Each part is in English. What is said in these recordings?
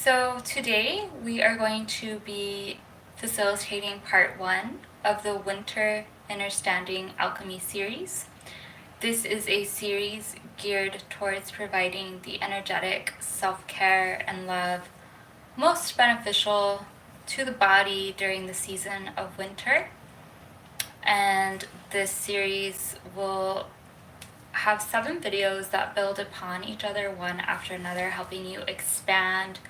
So today we are going to be facilitating part 1 of the Winter Understanding Alchemy series. This is a series geared towards providing the energetic self-care and love most beneficial to the body during the season of winter. And this series will have 7 videos that build upon each other, one after another, helping you expand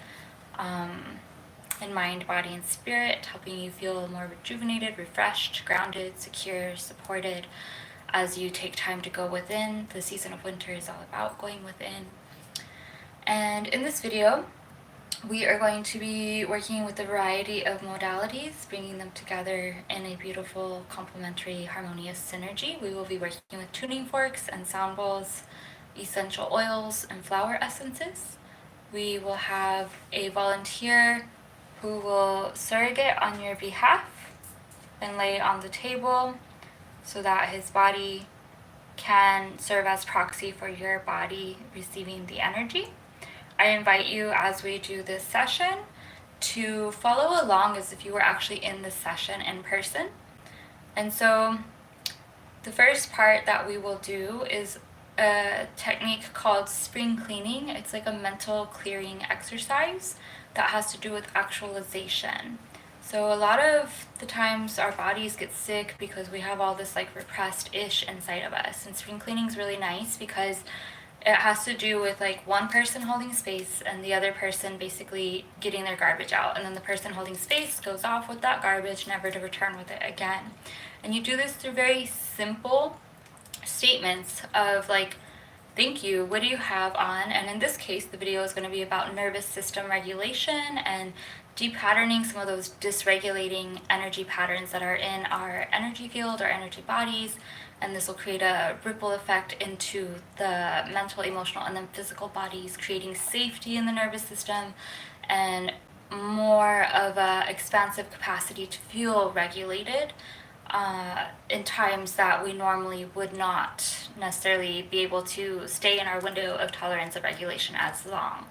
in mind, body, and spirit, helping you feel more rejuvenated, refreshed, grounded, secure, supported as you take time to go within. The season of winter is all about going within. And in this video, we are going to be working with a variety of modalities, bringing them together in a beautiful, complementary, harmonious synergy. We will be working with tuning forks and sound bowls, essential oils, and flower essences. We will have a volunteer who will surrogate on your behalf and lay on the table so that his body can serve as proxy for your body receiving the energy. I invite you, as we do this session, to follow along as if you were actually in this session in person. And so the first part that we will do is a technique called spring cleaning. It's like a mental clearing exercise that has to do with actualization. So a lot of the times our bodies get sick because we have all this like repressed ish inside of us. And spring cleaning is really nice because it has to do with like one person holding space and the other person basically getting their garbage out. And then the person holding space goes off with that garbage, never to return with it again. And you do this through very simple statements of like, thank you, what do you have on? And in this case, the video is going to be about nervous system regulation and depatterning some of those dysregulating energy patterns that are in our energy field, our energy bodies. And this will create a ripple effect into the mental, emotional, and then physical bodies, creating safety in the nervous system and more of a expansive capacity to feel regulated in times that we normally would not necessarily be able to stay in our window of tolerance of regulation as long.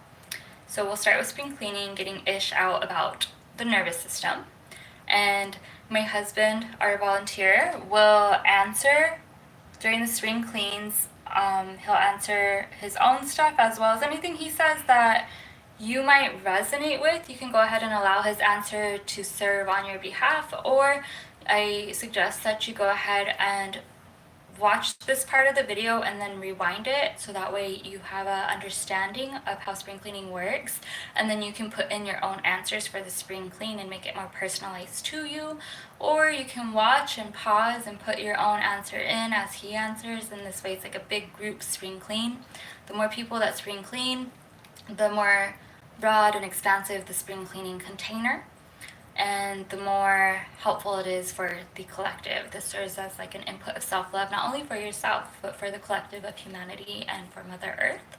So we'll start with spring cleaning, getting ish out about the nervous system. And my husband, our volunteer, will answer during the spring cleans. He'll answer his own stuff as well as anything he says that you might resonate with. You can go ahead and allow his answer to serve on your behalf, or I suggest that you go ahead and watch this part of the video and then rewind it so that way you have an understanding of how spring cleaning works, and then you can put in your own answers for the spring clean and make it more personalized to you. Or you can watch and pause and put your own answer in as he answers, and this way it's like a big group spring clean. The more people that spring clean, the more broad and expansive the spring cleaning container, and the more helpful it is for the collective. This serves as like an input of self-love, not only for yourself, but for the collective of humanity and for Mother Earth.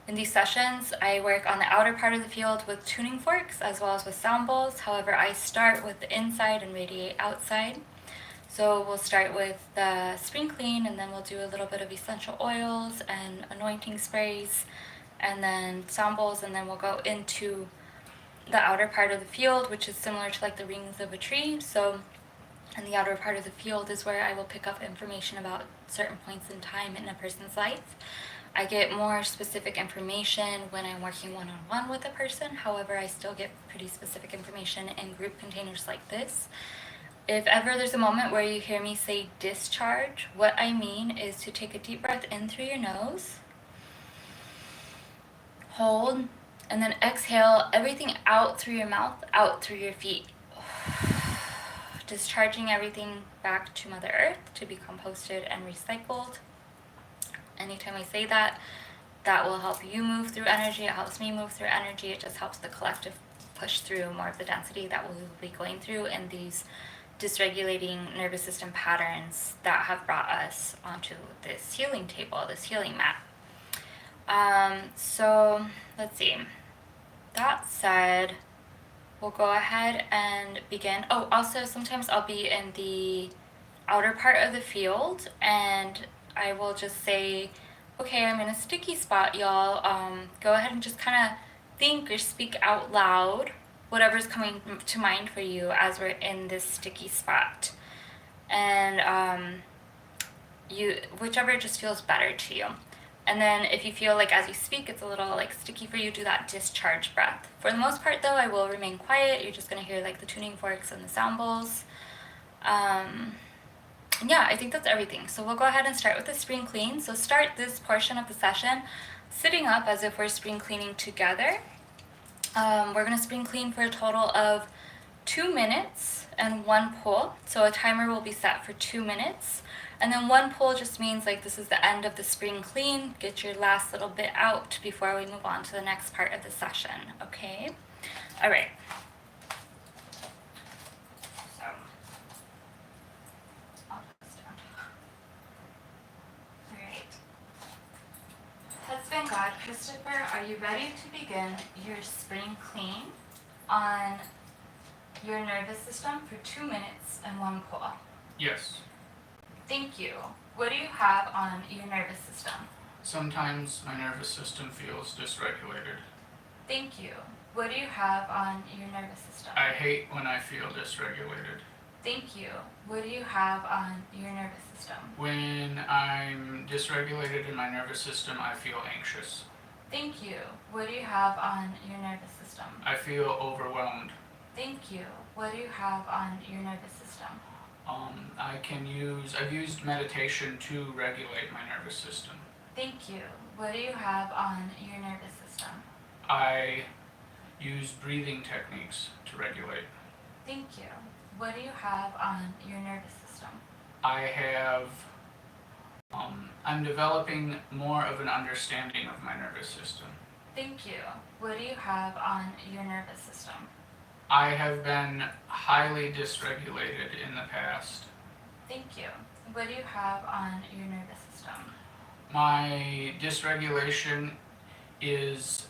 In these sessions, I work on the outer part of the field with tuning forks as well as with sound bowls. However, I start with the inside and radiate outside. So we'll start with the spring clean, and then we'll do a little bit of essential oils and anointing sprays, and then sound bowls, and then we'll go into the outer part of the field, which is similar to like the rings of a tree. So in the outer part of the field is where I will pick up information about certain points in time in a person's life. I get more specific information when I'm working one-on-one with a person. However, I still get pretty specific information in group containers like this. If ever there's a moment where you hear me say discharge, what I mean is to take a deep breath in through your nose, hold, and then exhale everything out through your mouth, out through your feet. Discharging everything back to Mother Earth to be composted and recycled. Anytime I say that, that will help you move through energy. It helps me move through energy. It just helps the collective push through more of the density that we'll be going through in these dysregulating nervous system patterns that have brought us onto this healing table, this healing mat. So let's see. That said, we'll go ahead and begin. Oh, also sometimes I'll be in the outer part of the field and I will just say, okay, I'm in a sticky spot, y'all. Go ahead and just kind of think or speak out loud whatever's coming to mind for you as we're in this sticky spot. And whichever just feels better to you. And then if you feel like as you speak it's a little like sticky for you, do that discharge breath. For the most part though, I will remain quiet. You're just going to hear like the tuning forks and the sound bowls. Yeah, I think that's everything. So we'll go ahead and start with the spring clean. So start this portion of the session sitting up as if we're spring cleaning together. We're going to spring clean for a total of 2 minutes and 1 pull. So a timer will be set for 2 minutes. And then 1 pull just means like this is the end of the spring clean. Get your last little bit out before we move on to the next part of the session, okay? All right. So, I'll put this down. All right. Husband God, Christopher, are you ready to begin your spring clean on your nervous system for 2 minutes and 1 pull? Yes. Thank you. What do you have on your nervous system? Sometimes my nervous system feels dysregulated. Thank you. What do you have on your nervous system? I hate when I feel dysregulated. Thank you. What do you have on your nervous system? When I'm dysregulated in my nervous system, I feel anxious. Thank you. What do you have on your nervous system? I feel overwhelmed. Thank you. What do you have on your nervous system? I've used meditation to regulate my nervous system. Thank you. What do you have on your nervous system? I use breathing techniques to regulate. Thank you. What do you have on your nervous system? I'm developing more of an understanding of my nervous system. Thank you. What do you have on your nervous system? I have been highly dysregulated in the past. Thank you. What do you have on your nervous system? My dysregulation is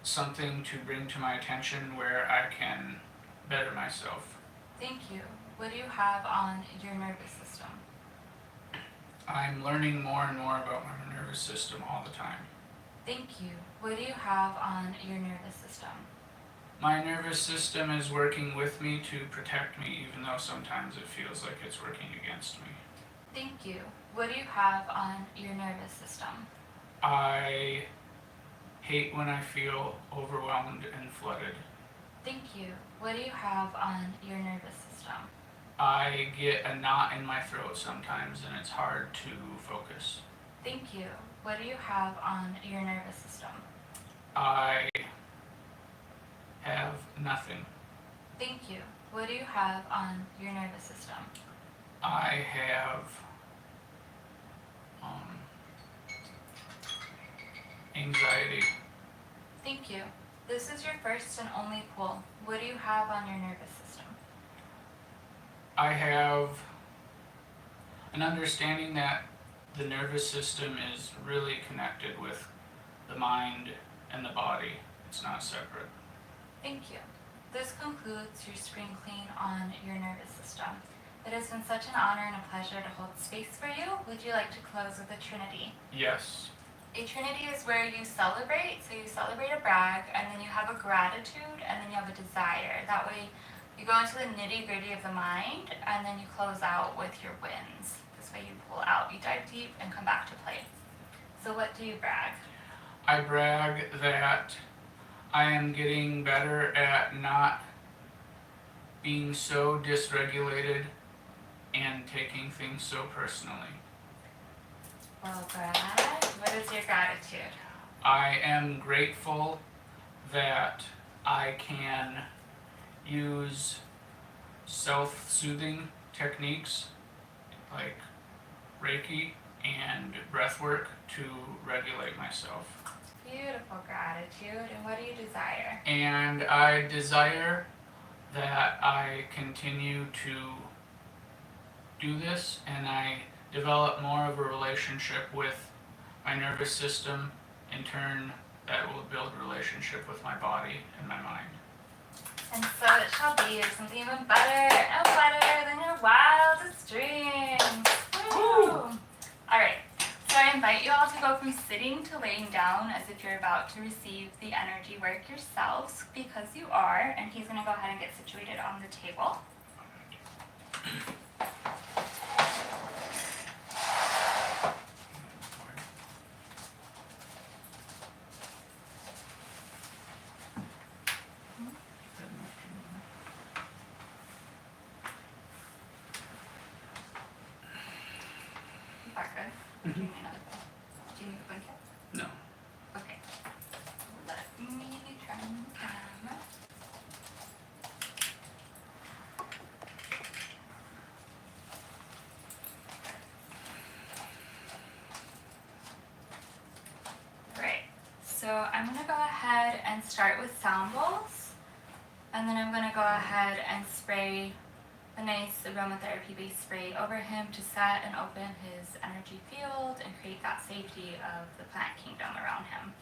something to bring to my attention where I can better myself. Thank you. What do you have on your nervous system? I'm learning more and more about my nervous system all the time. Thank you. What do you have on your nervous system? My nervous system is working with me to protect me, even though sometimes it feels like it's working against me. Thank you. What do you have on your nervous system? I hate when I feel overwhelmed and flooded. Thank you. What do you have on your nervous system? I get a knot in my throat sometimes and it's hard to focus. Thank you. What do you have on your nervous system? I have nothing. Thank you. What do you have on your nervous system? I have anxiety. Thank you. This is your first and only pull. What do you have on your nervous system? I have an understanding that the nervous system is really connected with the mind and the body. It's not separate. Thank you. This concludes your spring clean on your nervous system. It has been such an honor and a pleasure to hold space for you. Would you like to close with a trinity? Yes. A trinity is where you celebrate, so you celebrate a brag, and then you have a gratitude, and then you have a desire. That way you go into the nitty-gritty of the mind, and then you close out with your wins. This way you pull out, you dive deep, and come back to play. So what do you brag? I brag that I am getting better at not being so dysregulated and taking things so personally. Well, Brad, what is your gratitude? I am grateful that I can use self-soothing techniques like Reiki and breath work to regulate myself. Beautiful gratitude. And what do you desire? And I desire that I continue to do this and I develop more of a relationship with my nervous system. In turn, that will build a relationship with my body and my mind. And so it shall be, or something even better, no better than your wildest dreams. Woo! All right. So So I invite you all to go from sitting to laying down as if you're about to receive the energy work yourselves, because you are, and he's going to go ahead and get situated on the table. Is that good? Do you need a blanket? No. Okay. Let me turn the camera. Right. So I'm going to go ahead and start with sound bowls. And then I'm going to go ahead and spray a nice aromatherapy based spray over him to set and open his energy field and create that safety of the plant kingdom around him.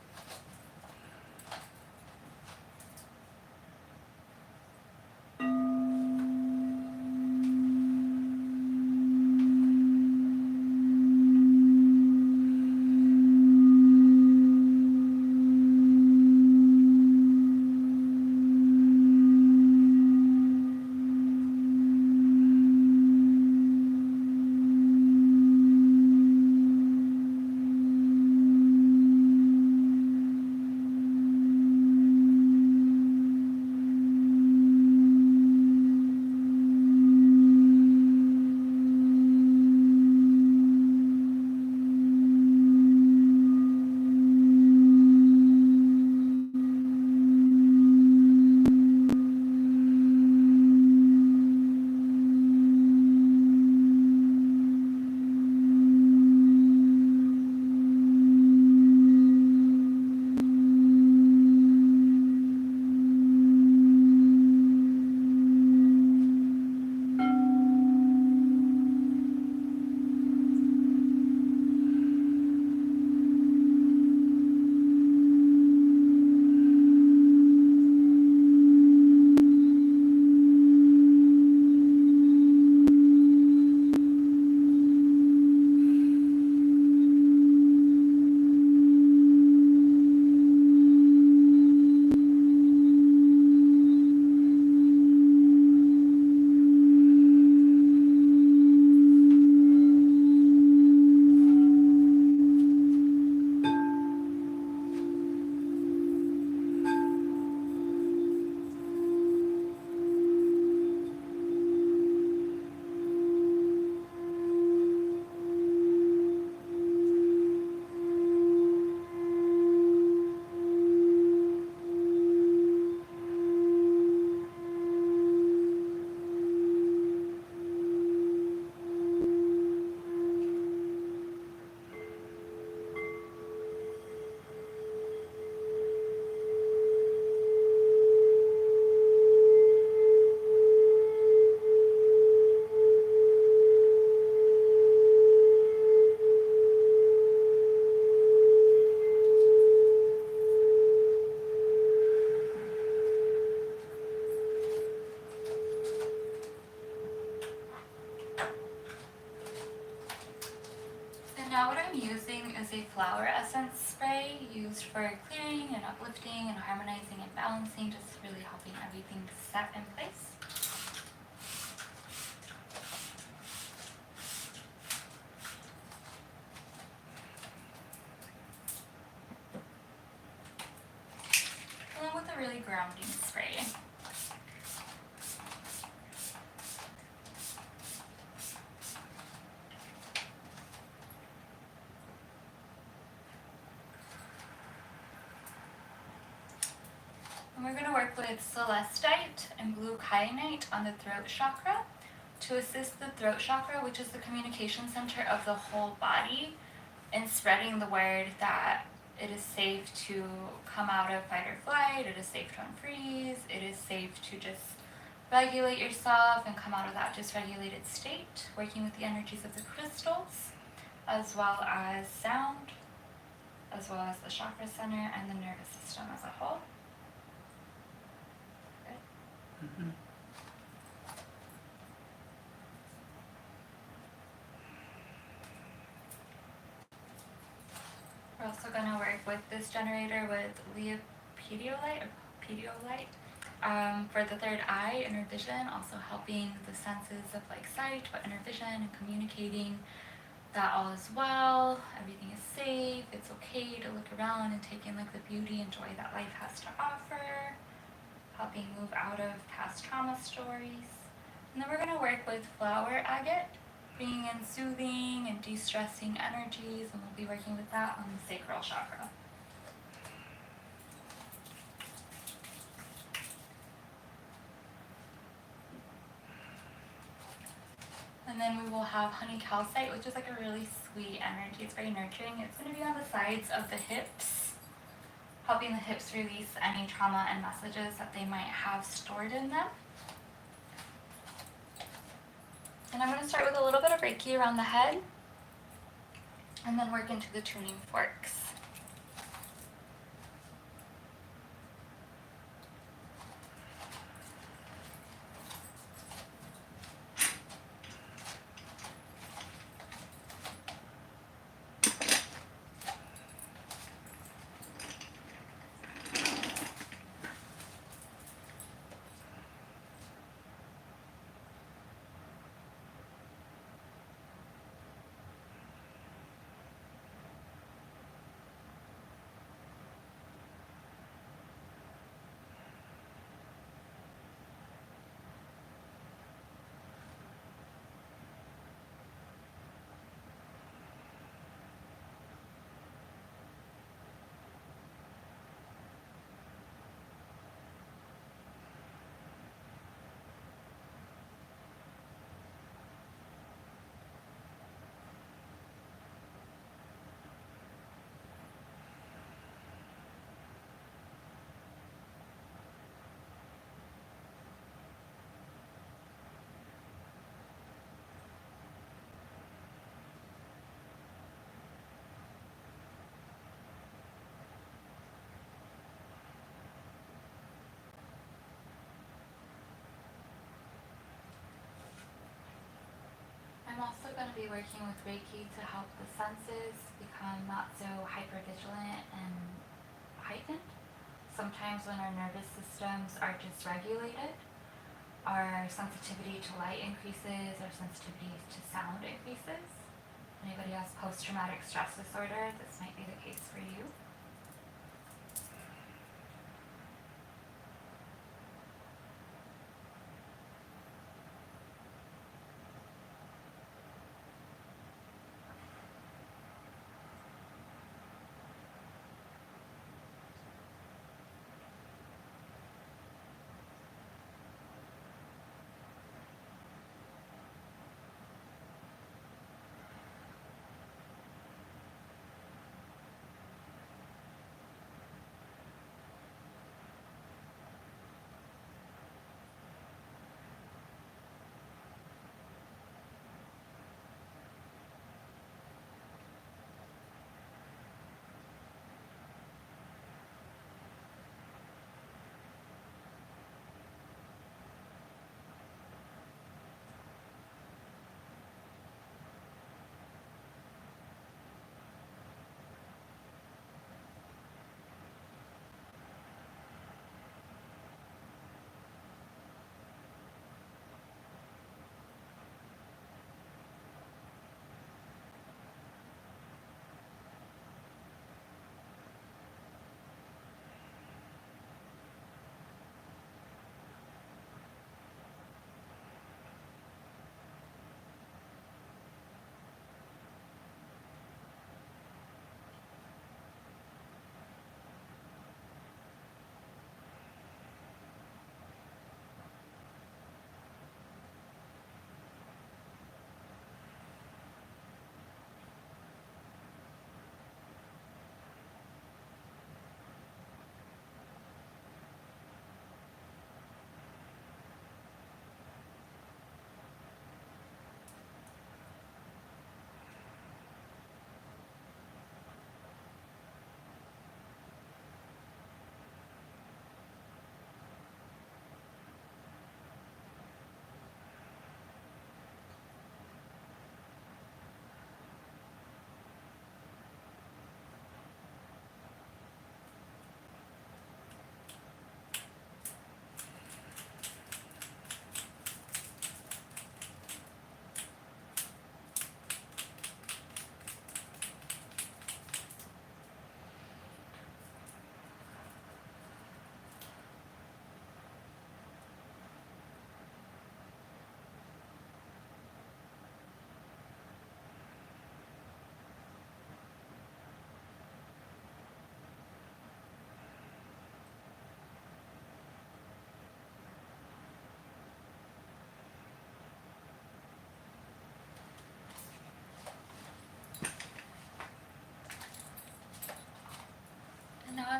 Now what I'm using is a flower essence spray used for clearing and uplifting and harmonizing and balancing, just really helping everything set in place. Along with a really grounding spray. And we're going to work with celestite and blue kyanite on the throat chakra to assist the throat chakra, which is the communication center of the whole body, in spreading the word that it is safe to come out of fight or flight, it is safe to unfreeze, it is safe to just regulate yourself and come out of that dysregulated state, working with the energies of the crystals, as well as sound, as well as the chakra center and the nervous system as a whole. Mm-hmm. also going to work with this generator with Pediolite for the third eye, inner vision, also helping the senses of like sight, but inner vision and communicating that all is well, everything is safe, it's okay to look around and take in like the beauty and joy that life has to offer, helping move out of past trauma stories. And then we're going to work with flower agate, bringing in soothing and de-stressing energies, and we'll be working with that on the sacral chakra. And then we will have honey calcite, which is like a really sweet energy. It's very nurturing. It's going to be on the sides of the hips, helping the hips release any trauma and messages that they might have stored in them. And I'm going to start with a little bit of Reiki around the head, and then work into the tuning forks. I'm also going to be working with Reiki to help the senses become not so hypervigilant and heightened. Sometimes when our nervous systems are dysregulated, our sensitivity to light increases, our sensitivity to sound increases. Anybody has post-traumatic stress disorder, this might be the case for you.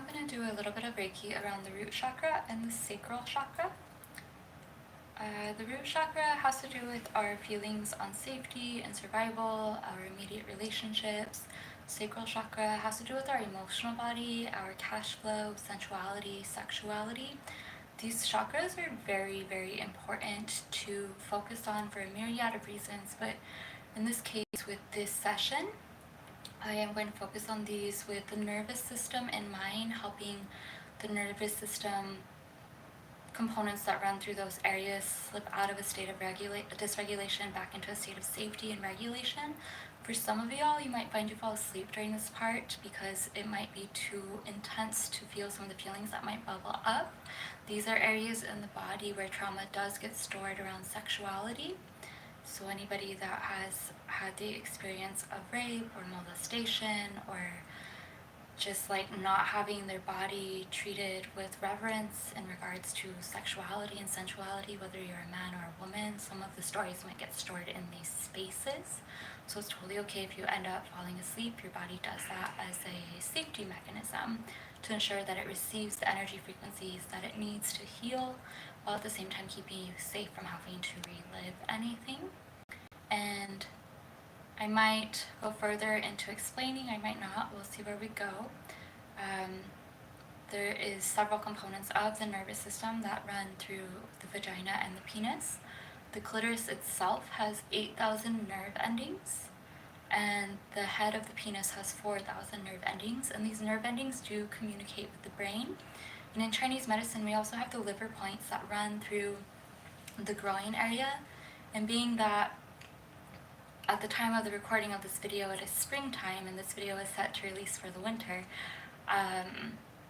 I'm going to do a little bit of Reiki around the root chakra and the sacral chakra. The root chakra has to do with our feelings on safety and survival, our immediate relationships. Sacral chakra has to do with our emotional body, our cash flow, sensuality, sexuality. These chakras are very, very important to focus on for a myriad of reasons, but in this case, with this session, I am going to focus on these with the nervous system in mind, helping the nervous system components that run through those areas slip out of a state of dysregulation back into a state of safety and regulation. For some of y'all, you might find you fall asleep during this part because it might be too intense to feel some of the feelings that might bubble up. These are areas in the body where trauma does get stored around sexuality. So anybody that has had the experience of rape or molestation or just like not having their body treated with reverence in regards to sexuality and sensuality, whether you're a man or a woman, some of the stories might get stored in these spaces. So it's totally okay if you end up falling asleep. Your body does that as a safety mechanism to ensure that it receives the energy frequencies that it needs to heal, while at the same time keeping you safe from having to relive anything. And I might go further into explaining, I might not, we'll see where we go. There is several components of the nervous system that run through the vagina and the penis. The clitoris itself has 8,000 nerve endings, and the head of the penis has 4,000 nerve endings, and these nerve endings do communicate with the brain. And in Chinese medicine, we also have the liver points that run through the groin area, and being that at the time of the recording of this video, it is springtime, and this video is set to release for the winter.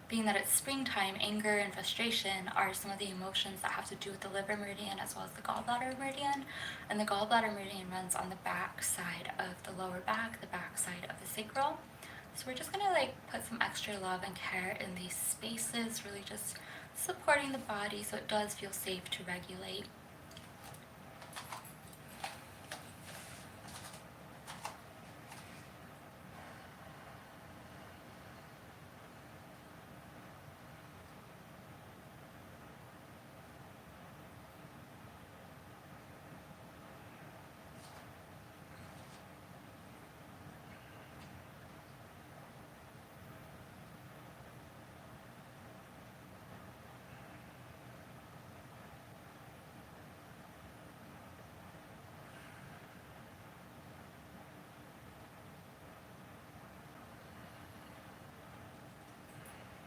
Being that it's springtime, anger and frustration are some of the emotions that have to do with the liver meridian as well as the gallbladder meridian. And the gallbladder meridian runs on the back side of the lower back, the back side of the sacral. So we're just gonna put some extra love and care in these spaces, really just supporting the body so it does feel safe to regulate.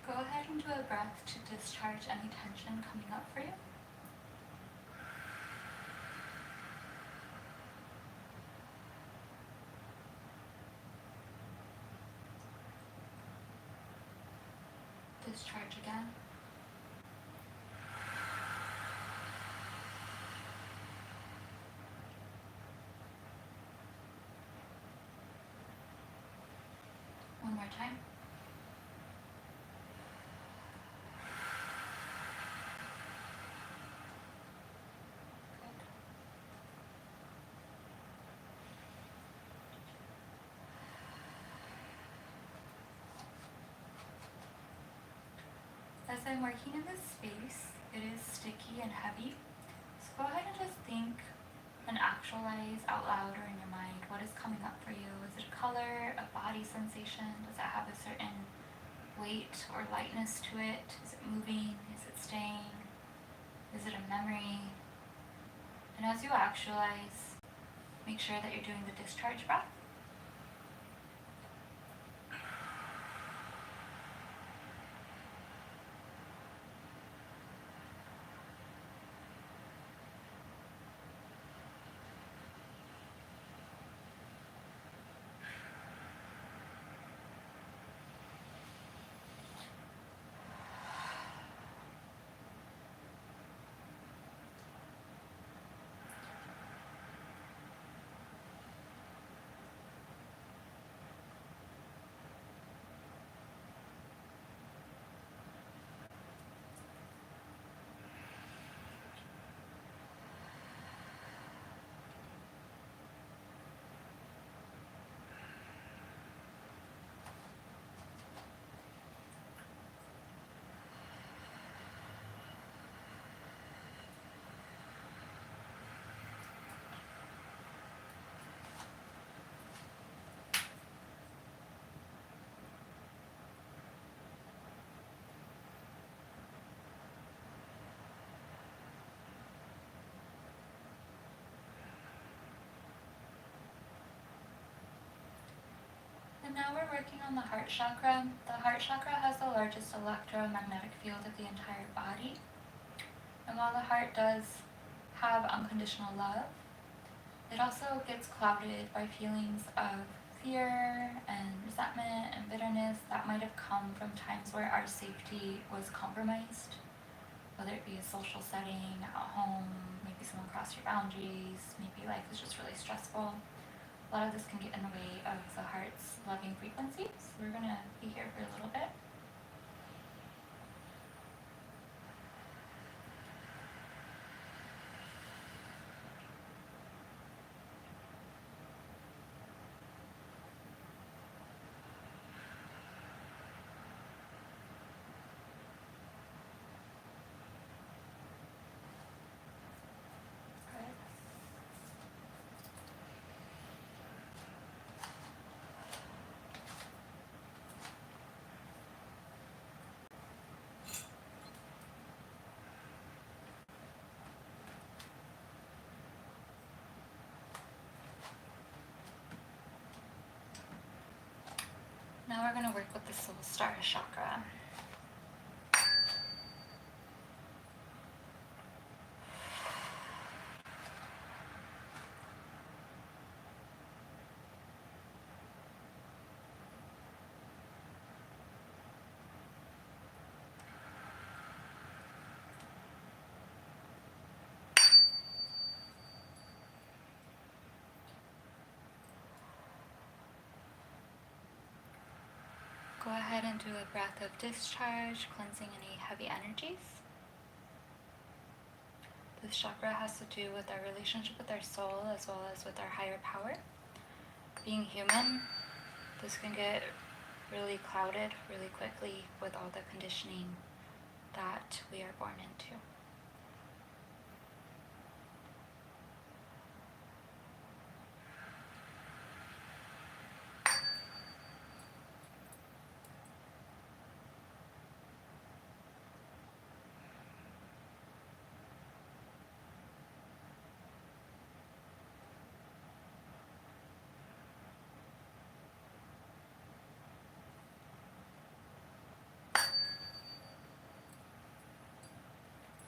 Go ahead and do a breath to discharge any tension coming up for you. Discharge again. One more time. As I'm working in this space, it is sticky and heavy. So go ahead and just think and actualize out loud or in your mind what is coming up for you. Is it a color, a body sensation? Does it have a certain weight or lightness to it? Is it moving? Is it staying? Is it a memory? And as you actualize, make sure that you're doing the discharge breath. Now we're working on the heart chakra. The heart chakra has the largest electromagnetic field of the entire body. And while the heart does have unconditional love, it also gets clouded by feelings of fear and resentment and bitterness that might have come from times where our safety was compromised, whether it be a social setting, at home, maybe someone crossed your boundaries, maybe life was just really stressful. A lot of this can get in the way of the heart's loving frequency, so we're going to be here for a little bit. Now we're going to work with the soul star chakra. Go ahead and do a breath of discharge, cleansing any heavy energies. This chakra has to do with our relationship with our soul as well as with our higher power. Being human, this can get really clouded really quickly with all the conditioning that we are born into.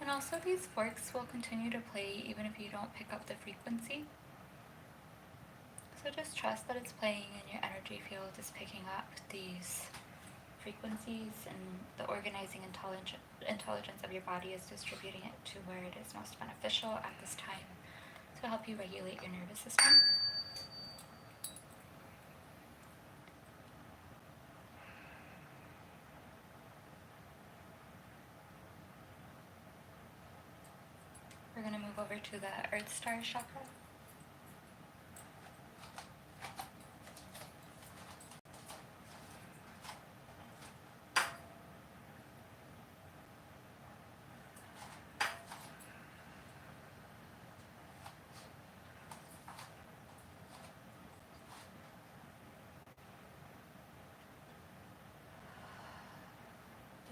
And also these forks will continue to play even if you don't pick up the frequency. So just trust that it's playing and your energy field is picking up these frequencies, and the organizing intelligence of your body is distributing it to where it is most beneficial at this time to help you regulate your nervous system. We're going to move over to the Earth Star chakra.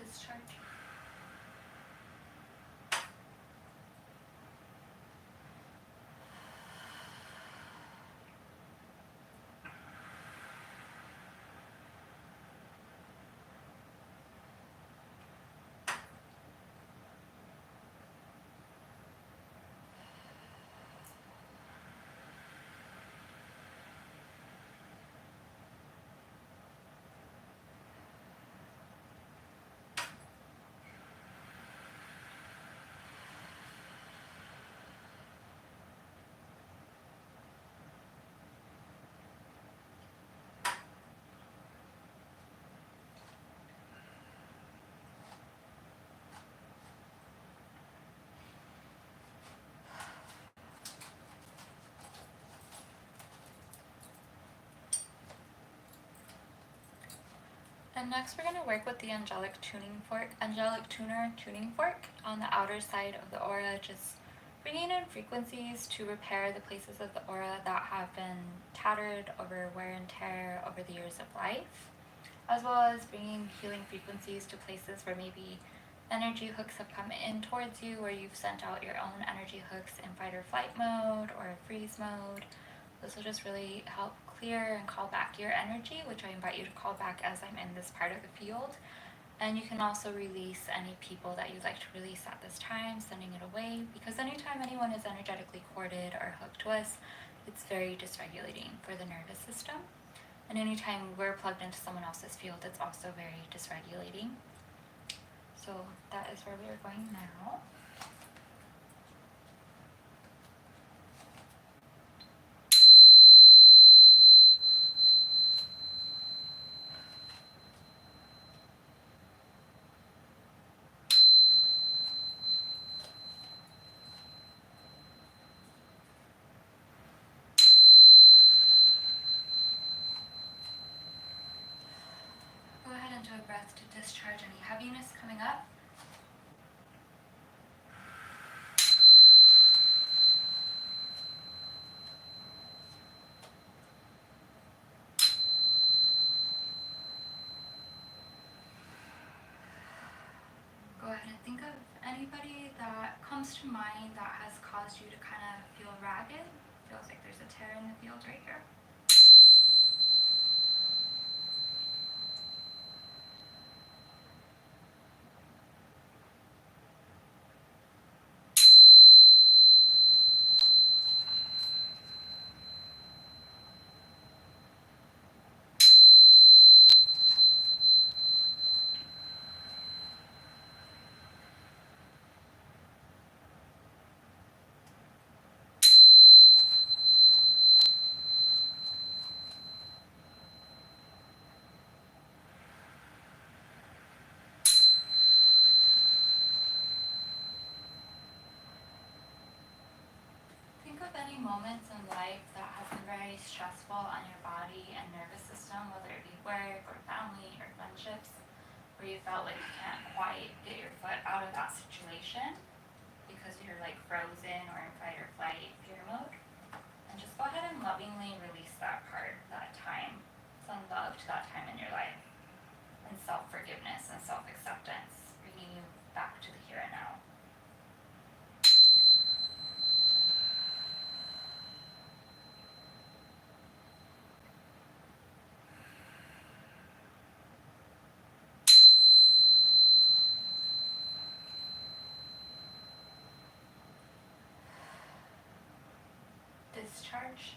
Discharge. And next we're going to work with the angelic tuner tuning fork on the outer side of the aura, just bringing in frequencies to repair the places of the aura that have been tattered over wear and tear over the years of life, as well as bringing healing frequencies to places where maybe energy hooks have come in towards you, where you've sent out your own energy hooks in fight or flight mode or freeze mode. This will just really help clear and call back your energy, which I invite you to call back as I'm in this part of the field. And you can also release any people that you'd like to release at this time, sending it away, because anytime anyone is energetically corded or hooked to us, it's very dysregulating for the nervous system. And anytime we're plugged into someone else's field, it's also very dysregulating. So that is where we are going now. Go ahead and do a breath to discharge any heaviness coming up. Go ahead and think of anybody that comes to mind that has caused you to kind of feel ragged. Feels like there's a tear in the field right here. Think of any moments in life that have been very stressful on your body and nervous system, whether it be work or family or friendships, where you felt like you can't quite get your foot out of that situation because you're like frozen or in fight or flight fear mode. And just go ahead and lovingly release that part, that time. Send love to that time in your life. And self-forgiveness and self-acceptance, bringing you back to the here and now. Discharge.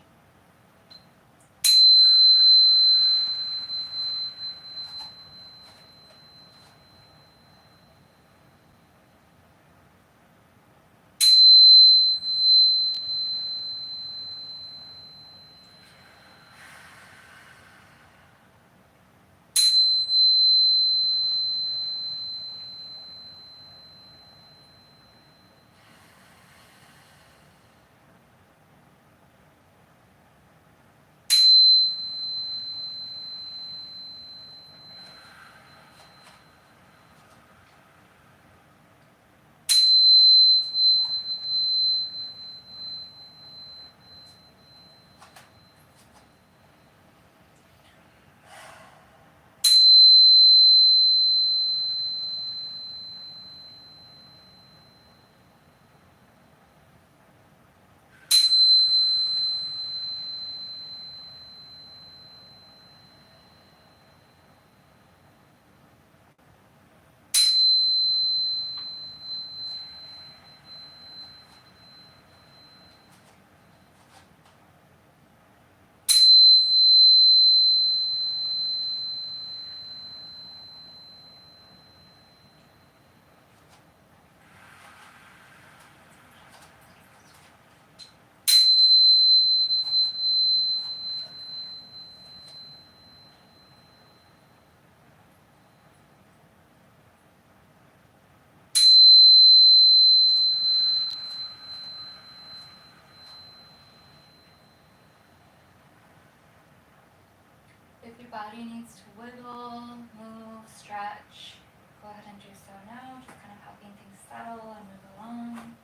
If your body needs to wiggle, move, stretch, go ahead and do so now. Just kind of helping things settle and move along.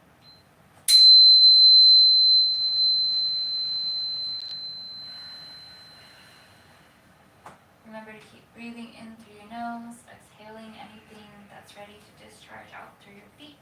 Remember to keep breathing in through your nose, exhaling anything that's ready to discharge out through your feet.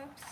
Oops.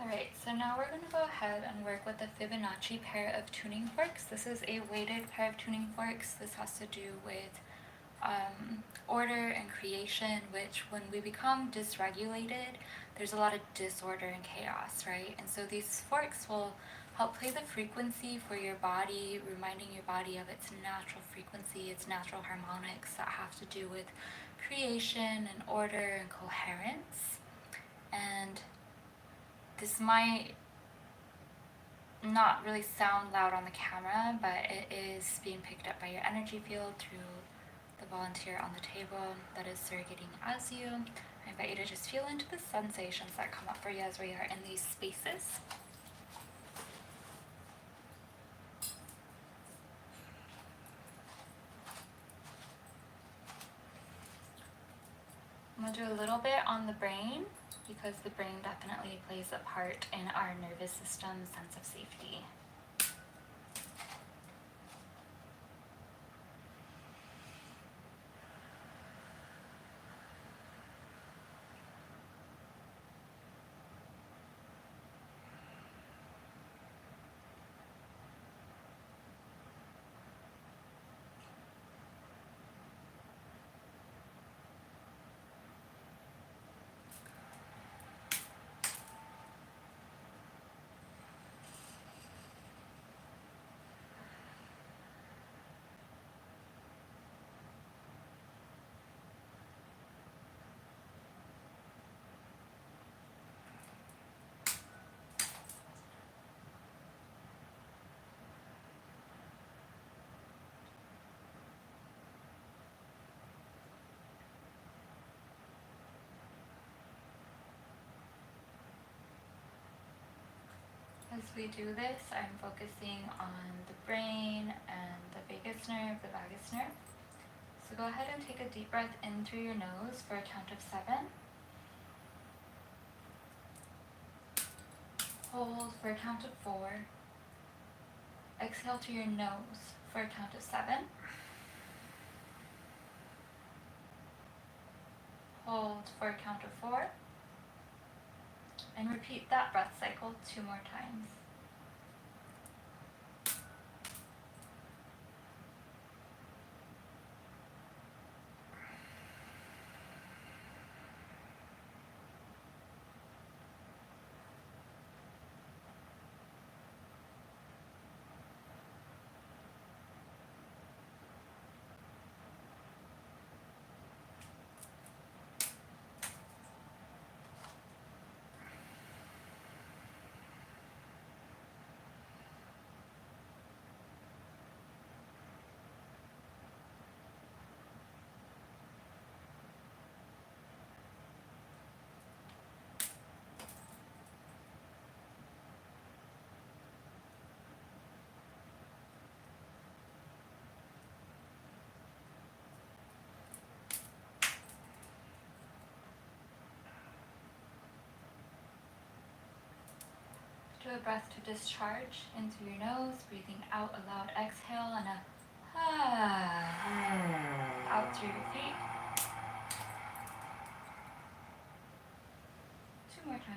Alright, so now we're going to go ahead and work with the Fibonacci pair of tuning forks. This is a weighted pair of tuning forks. This has to do with order and creation, which when we become dysregulated, there's a lot of disorder and chaos, right? And so these forks will help play the frequency for your body, reminding your body of its natural frequency, its natural harmonics that have to do with creation and order and coherence. And this might not really sound loud on the camera, but it is being picked up by your energy field through the volunteer on the table that is surrogating as you. I invite you to just feel into the sensations that come up for you as we are in these spaces. I'm going to do a little bit on the brain because the brain definitely plays a part in our nervous system's sense of safety. As we do this, I'm focusing on the brain and the vagus nerve, the vagus nerve. So go ahead and take a deep breath in through your nose for a count of 7. Hold for a count of 4. Exhale through your nose for a count of 7. Hold for a count of 4. And repeat that breath cycle 2 more times. Do a breath to discharge in through your nose, breathing out a loud exhale and a out through your feet. 2 more times.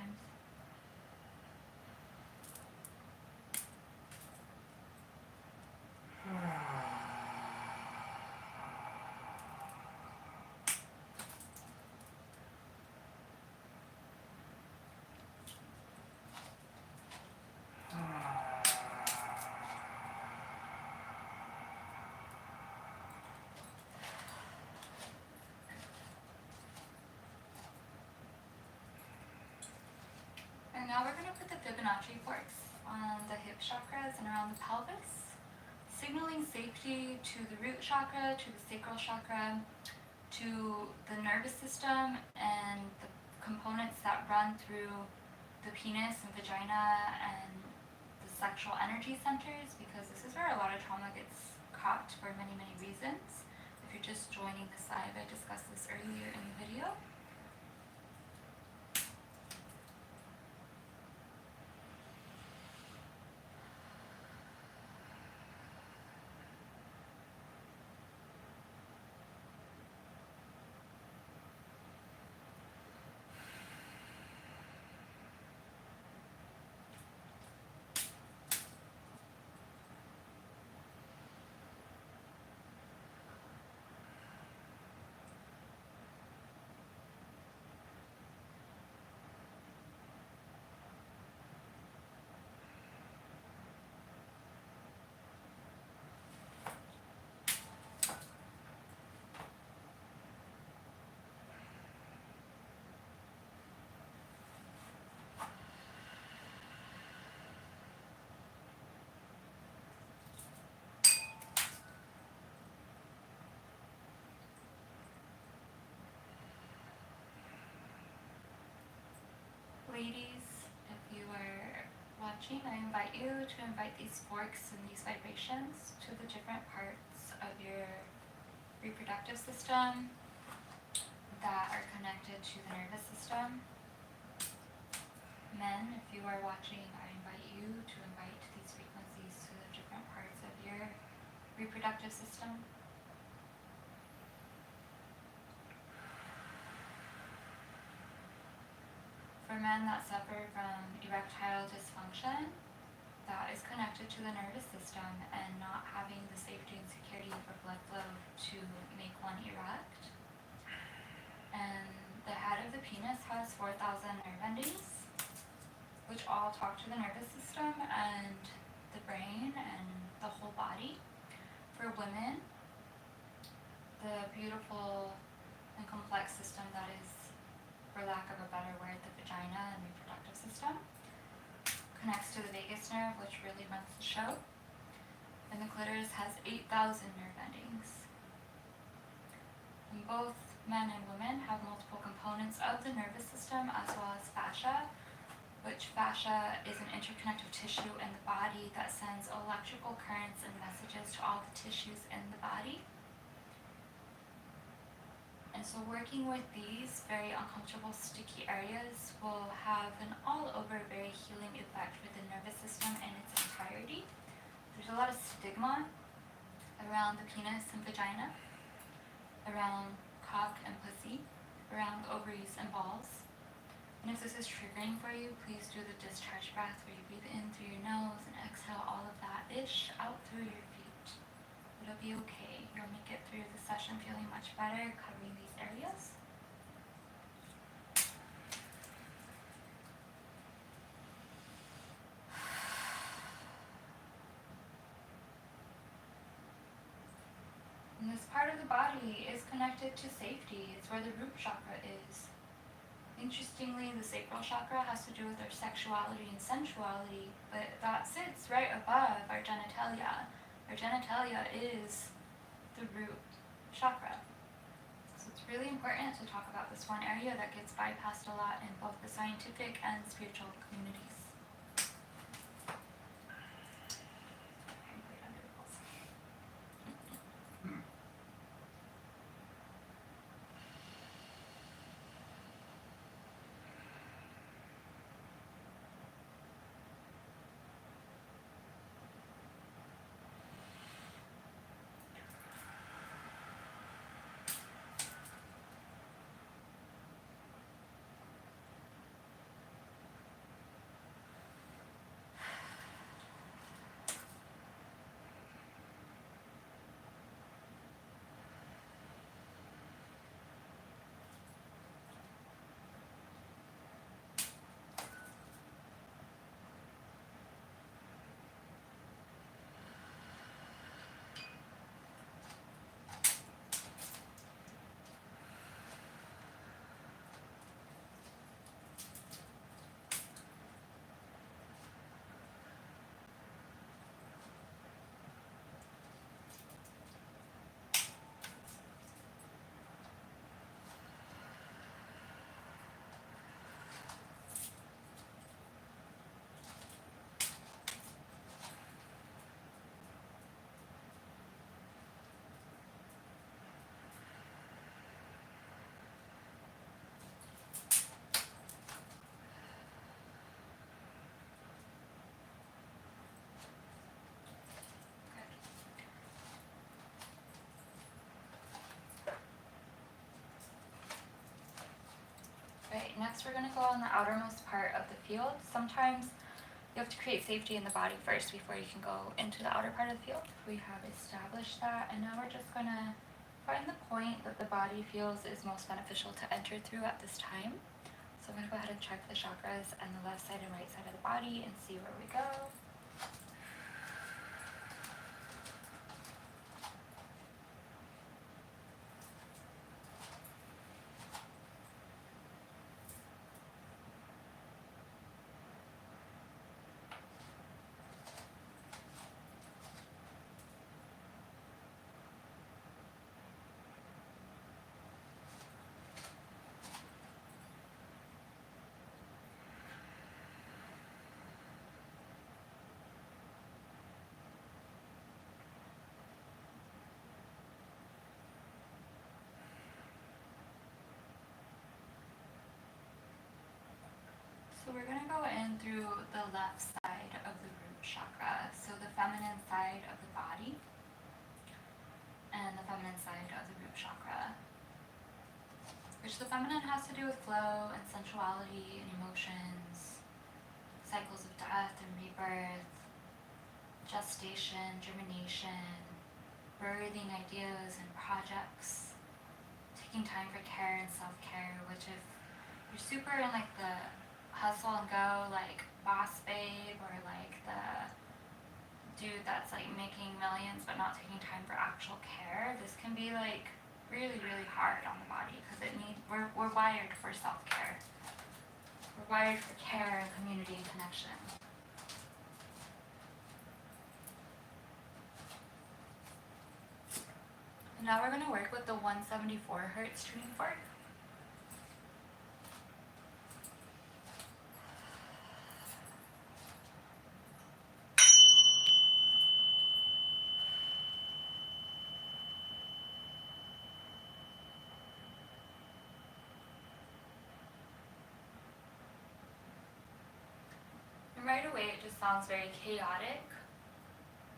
And now we're going to put the Fibonacci forks on the hip chakras and around the pelvis, signaling safety to the root chakra, to the sacral chakra, to the nervous system and the components that run through the penis and vagina and the sexual energy centers, because this is where a lot of trauma gets caught for many, many reasons. If you're just joining this live, I discussed this earlier in the video. Ladies, if you are watching, I invite you to invite these forks and these vibrations to the different parts of your reproductive system that are connected to the nervous system. Men, if you are watching, I invite you to invite these frequencies to the different parts of your reproductive system. For men that suffer from erectile dysfunction, that is connected to the nervous system and not having the safety and security for blood flow to make one erect. And the head of the penis has 4,000 nerve endings, which all talk to the nervous system and the brain and the whole body. For women, the beautiful and complex system that is, for lack of a better word, the vagina and reproductive system, connects to the vagus nerve, which really runs the show. And the clitoris has 8,000 nerve endings. And both men and women have multiple components of the nervous system as well as fascia, which fascia is an interconnective tissue in the body that sends electrical currents and messages to all the tissues in the body. And so working with these very uncomfortable, sticky areas will have an all-over very healing effect for the nervous system in its entirety. There's a lot of stigma around the penis and vagina, around cock and pussy, around ovaries and balls. And if this is triggering for you, please do the discharge breath where you breathe in through your nose and exhale all of that ish out through your feet. It'll be okay. You'll make it through the session feeling much better, covering these areas. And this part of the body is connected to safety. It's where the root chakra is. Interestingly, the sacral chakra has to do with our sexuality and sensuality, but that sits right above our genitalia. Our genitalia is the root chakra. So it's really important to talk about this one area that gets bypassed a lot in both the scientific and spiritual communities. next we're going to go on the outermost part of the field. Sometimes you have to create safety in the body first before you can go into the outer part of the field. We have established that, and now we're just going to find the point that the body feels is most beneficial to enter through at this time. So I'm going to go ahead and check the chakras and the left side and right side of the body and see where we go. So we're going to go in through the left side of the root chakra, so the feminine side of the body and the feminine side of the root chakra, which the feminine has to do with flow and sensuality and emotions, cycles of death and rebirth, gestation, germination, birthing ideas and projects, taking time for care and self-care, which if you're super in like the hustle and go, like boss babe, or like the dude that's like making millions but not taking time for actual care, this can be like really, really hard on the body because we're wired for self-care. We're wired for care and community and connection. And now we're going to work with the 174 hertz tuning fork. Right away it just sounds very chaotic,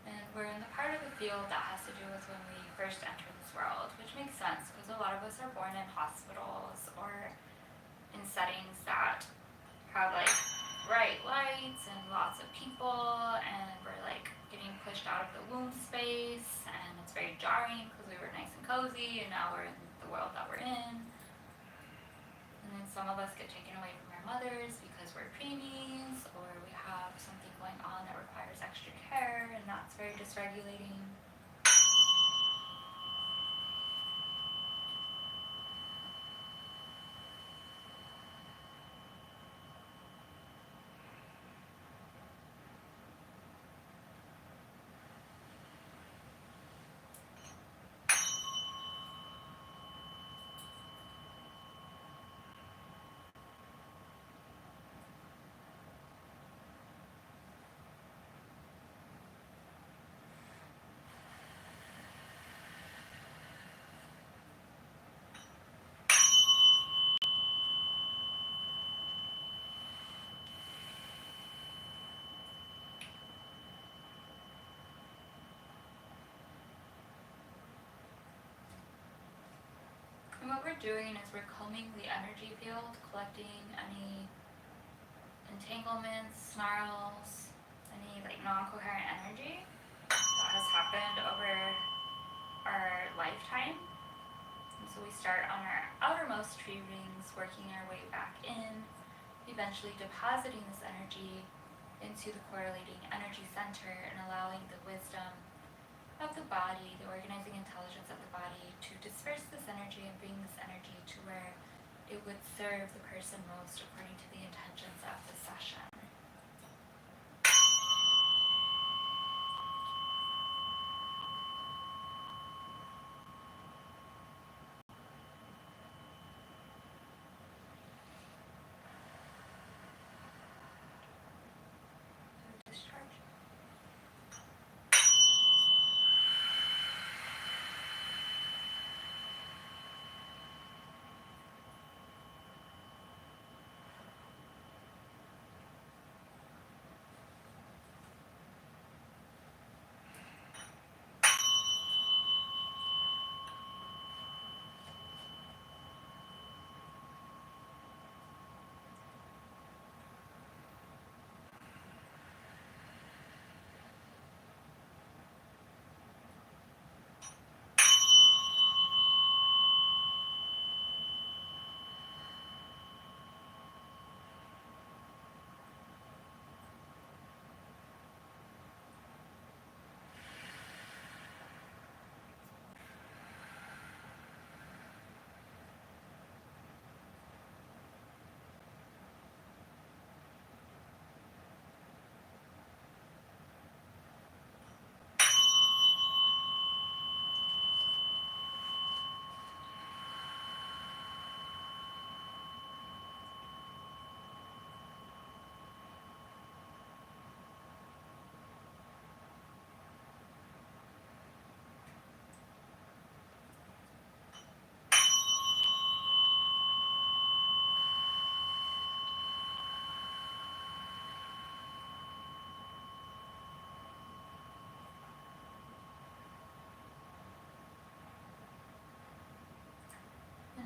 and we're in the part of the field that has to do with when we first enter this world, which makes sense because a lot of us are born in hospitals or in settings that have like bright lights and lots of people, and we're like getting pushed out of the womb space, and it's very jarring because we were nice and cozy and now we're in the world that we're in. And then some of us get taken away from our mothers because we're preemies, or we have something going on that requires extra care, and that's very dysregulating. And what we're doing is we're combing the energy field, collecting any entanglements, snarls, any like non-coherent energy that has happened over our lifetime. And so we start on our outermost tree rings, working our way back in, eventually depositing this energy into the correlating energy center and allowing the wisdom of the body, the organizing intelligence of the body, to disperse this energy and bring this energy to where it would serve the person most according to the intentions of the session. Discharge.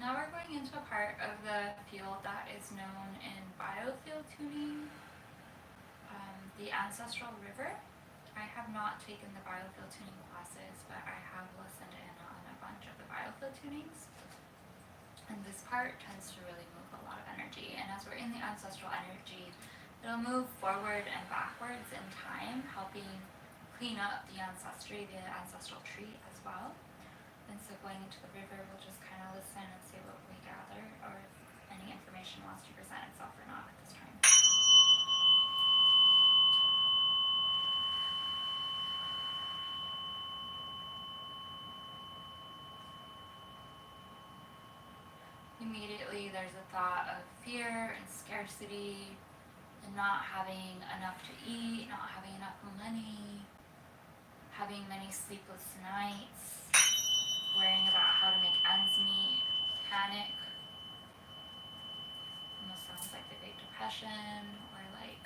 Now we're going into a part of the field that is known in biofield tuning, the ancestral river. I have not taken the biofield tuning classes, but I have listened in on a bunch of the biofield tunings. And this part tends to really move a lot of energy. And as we're in the ancestral energy, it'll move forward and backwards in time, helping clean up the ancestry, the ancestral tree as well. And so going into the river, we'll just kind of listen and see what we gather, or if any information wants to present itself or not at this time. Immediately there's a thought of fear and scarcity and not having enough to eat, not having enough money, having many sleepless nights, worrying about how to make ends meet, panic. Almost sounds like the Great Depression or like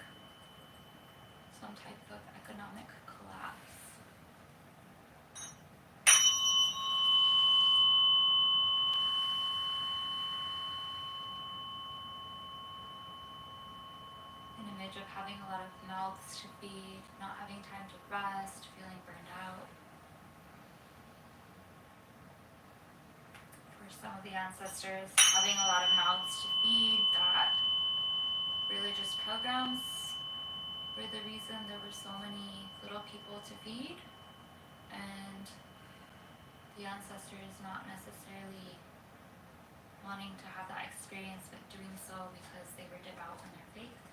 some type of economic collapse. An image of having a lot of mouths to feed, not having time to rest, feeling burned out. For some of the ancestors, having a lot of mouths to feed, that religious programs were the reason there were so many little people to feed, and the ancestors not necessarily wanting to have that experience, but doing so because they were devout in their faith.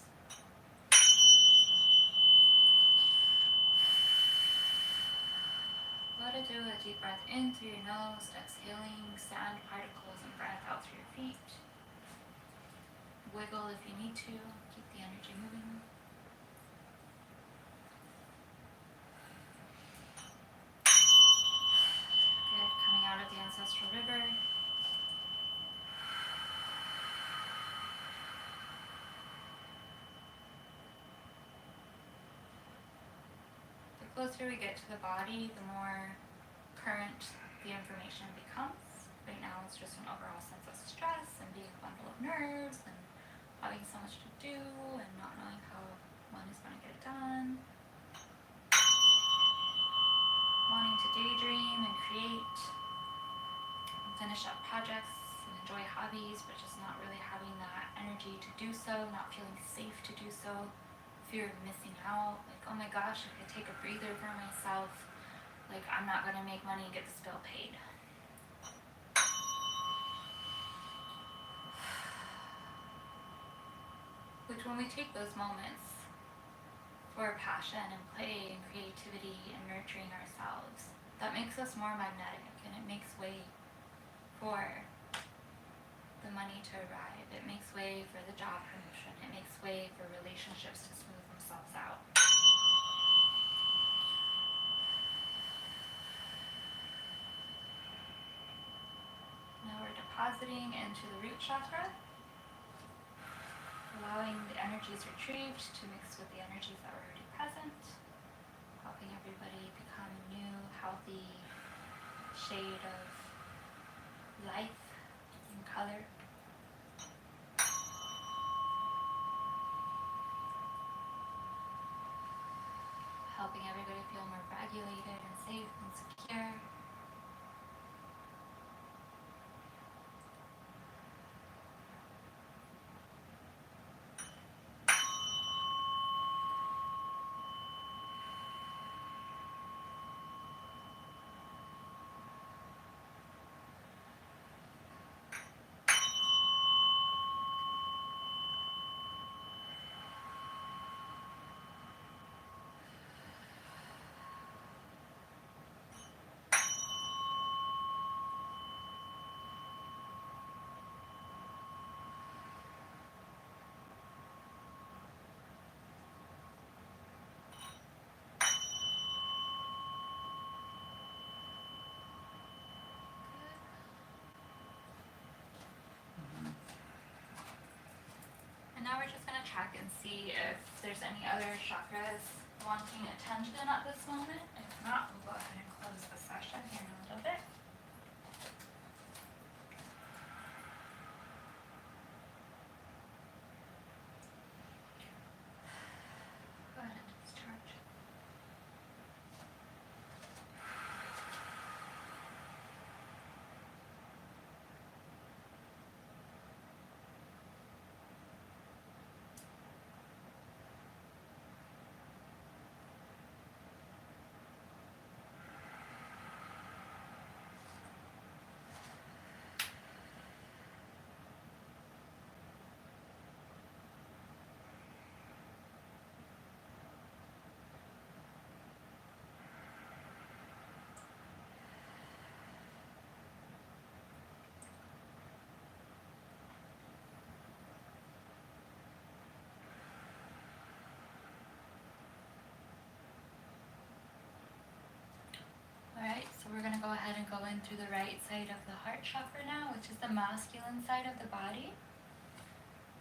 Go to do a deep breath in through your nose, exhaling sand particles and breath out through your feet. Wiggle if you need to, keep the energy moving. Good, coming out of the ancestral river. The closer we get to the body, the more current the information becomes. Right now it's just an overall sense of stress and being a bundle of nerves and having so much to do and not knowing how one is going to get it done. Wanting to daydream and create and finish up projects and enjoy hobbies, but just not really having that energy to do so, not feeling safe to do so. Fear of missing out, like, oh my gosh, if I take a breather for myself, like, I'm not going to make money and get this bill paid. Which, when we take those moments for passion and play and creativity and nurturing ourselves, that makes us more magnetic, and it makes way for the money to arrive. It makes way for the job promotion. It makes way for relationships to smooth themselves out. Now we're depositing into the root chakra, allowing the energies retrieved to mix with the energies that were already present, helping everybody become a new, healthy shade of life and color. Helping everybody feel more regulated and safe and secure. Now we're just going to check and see if there's any other chakras wanting attention at this moment. If not, we'll go ahead and close the session here in a little bit. ahead and go in through the right side of the heart chakra now, which is the masculine side of the body.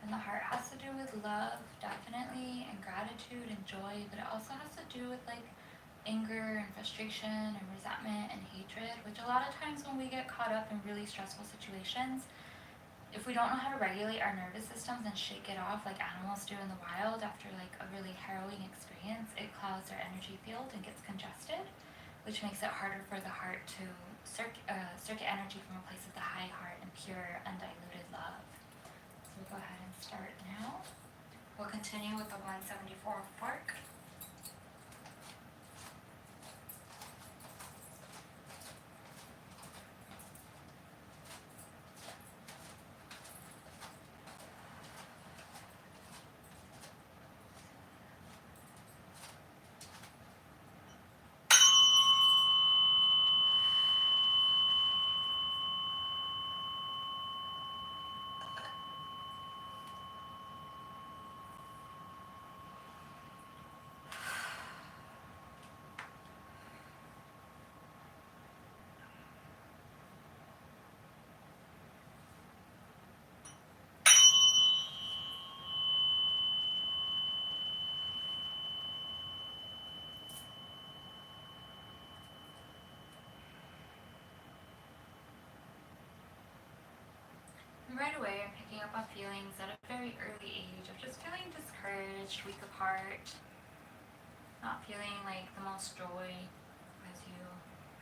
And the heart has to do with love, definitely, and gratitude and joy, but it also has to do with like anger and frustration and resentment and hatred, which a lot of times when we get caught up in really stressful situations, if we don't know how to regulate our nervous systems and shake it off like animals do in the wild after like a really harrowing experience, it clouds our energy field and gets congested, which makes it harder for the heart to circuit energy from a place of the high heart and pure, undiluted love. So we'll go ahead and start now. We'll continue with the 174 fork. And right away, I'm picking up on feelings at a very early age of just feeling discouraged, weak of heart, not feeling like the most joy as you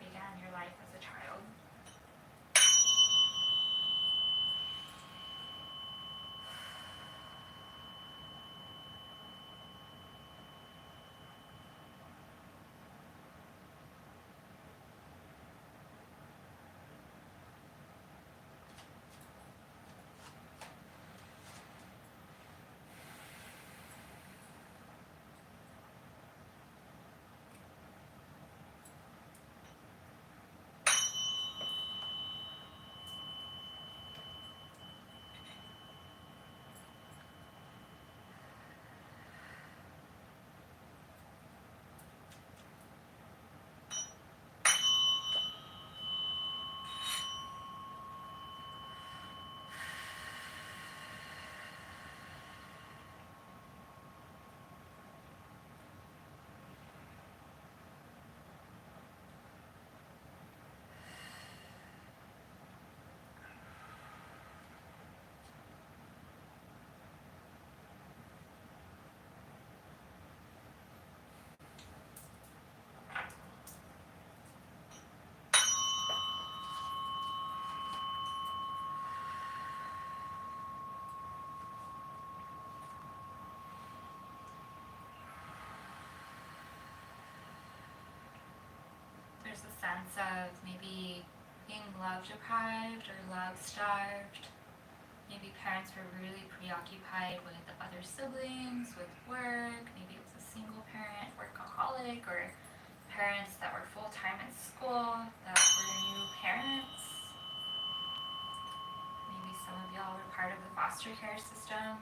began your life as a child. There's a sense of maybe being love deprived or love starved. Maybe parents were really preoccupied with other siblings, with work. Maybe it was a single parent, workaholic, or parents that were full-time in school that were new parents. Maybe some of y'all were part of the foster care system.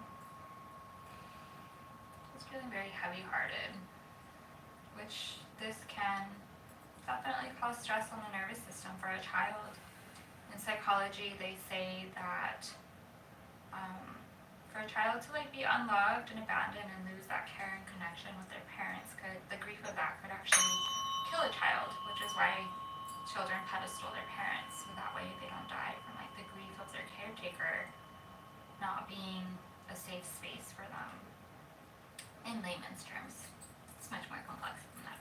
Just feeling very heavy-hearted, which this can definitely cause stress on the nervous system for a child. In psychology, they say that for a child to like be unloved and abandoned and lose that care and connection with their parents, the grief of that could actually kill a child, which is why children pedestal their parents, so that way they don't die from like the grief of their caretaker not being a safe space for them. In layman's terms, it's much more complex than that.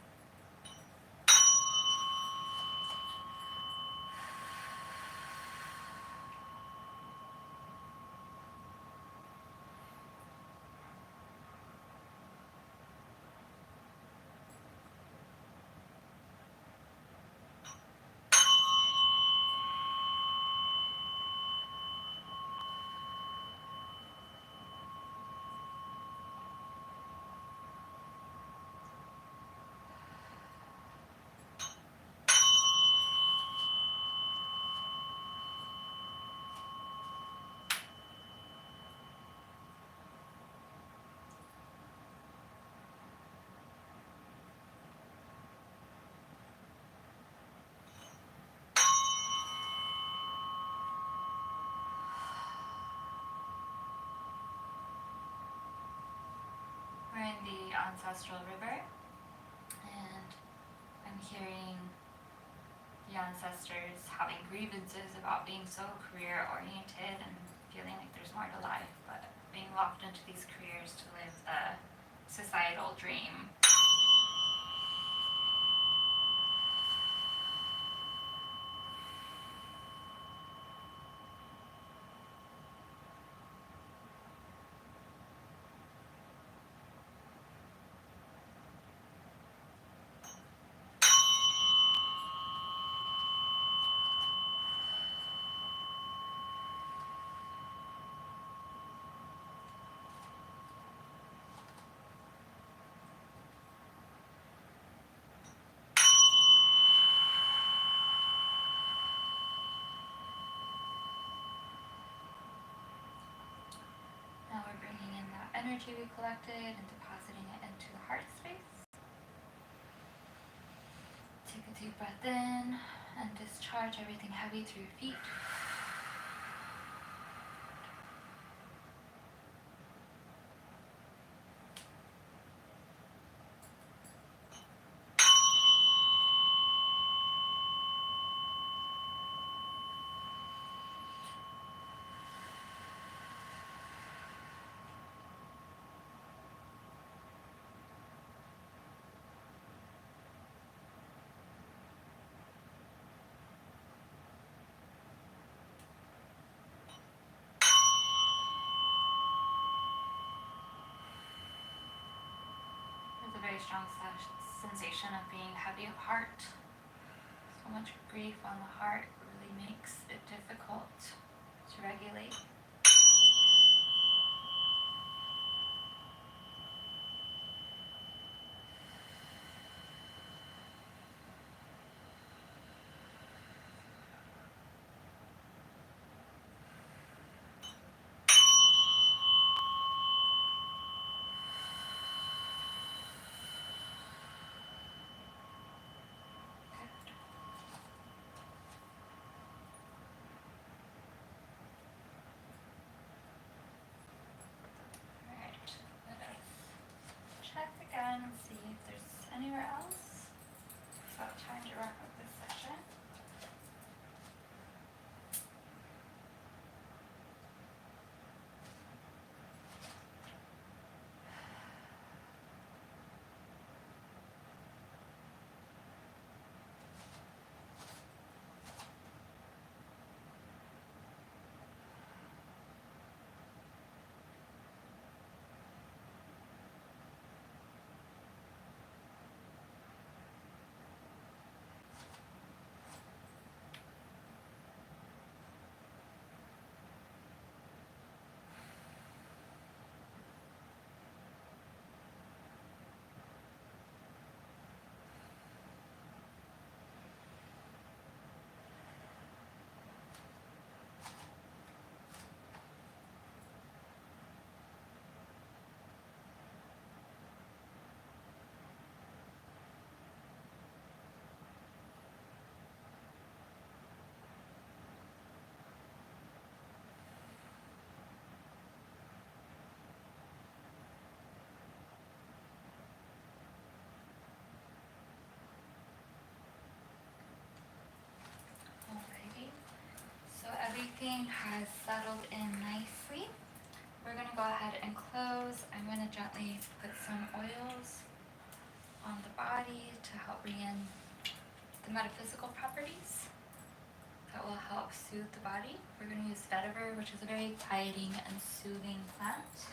in the ancestral river, and I'm hearing the ancestors having grievances about being so career oriented and feeling like there's more to life, but being locked into these careers to live the societal dream. Now we're bringing in that energy we collected and depositing it into the heart space. Take a deep breath in and discharge everything heavy through your feet. There's a very strong sensation of being heavy of heart. So much grief on the heart really makes it difficult to regulate. Alright, let us check again and see if there's anywhere else. It's about time to wrap up this session. Alrighty, so everything has settled in nicely. We're going to go ahead and close. I'm going to gently put some oils on the body to help bring in the metaphysical properties that will help soothe the body. We're going to use vetiver, which is a very quieting and soothing plant.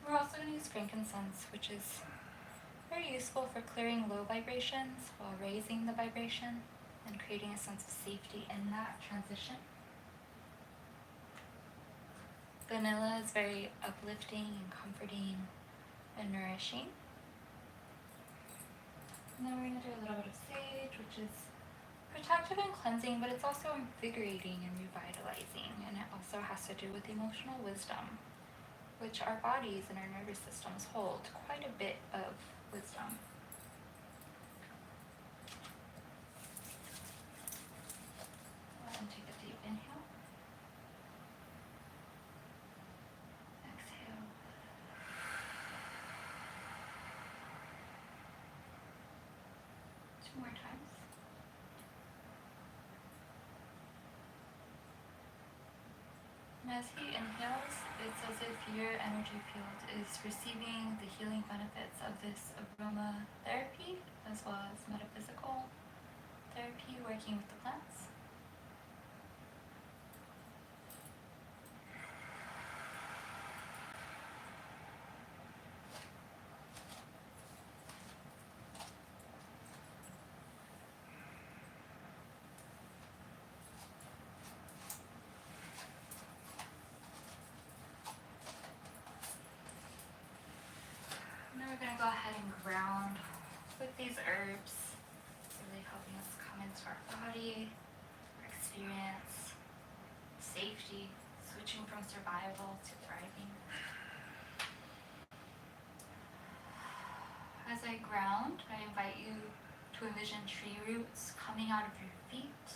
We're also going to use frankincense, which is very useful for clearing low vibrations while raising the vibration and creating a sense of safety in that transition. Vanilla is very uplifting and comforting and nourishing. And then we're going to do a little bit of sage, which is protective and cleansing, but it's also invigorating and revitalizing. And it also has to do with emotional wisdom, which our bodies and our nervous systems hold quite a bit of wisdom. Go ahead and take a deep inhale. Exhale. 2 more times. And as he inhales, it's as if your energy field is receiving the healing benefits of this aroma therapy, as well as metaphysical therapy working with the plants. Now we're going to go ahead and ground with these herbs, really helping us come into our body, our experience, safety, switching from survival to thriving. As I ground, I invite you to envision tree roots coming out of your feet,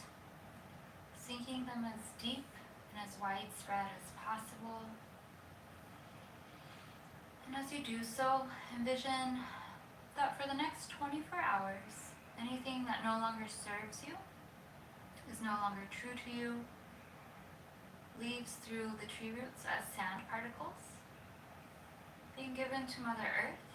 sinking them as deep and as widespread as possible. And as you do so, envision that for the next 24 hours, anything that no longer serves you, is no longer true to you, leaves through the tree roots as sand particles, being given to Mother Earth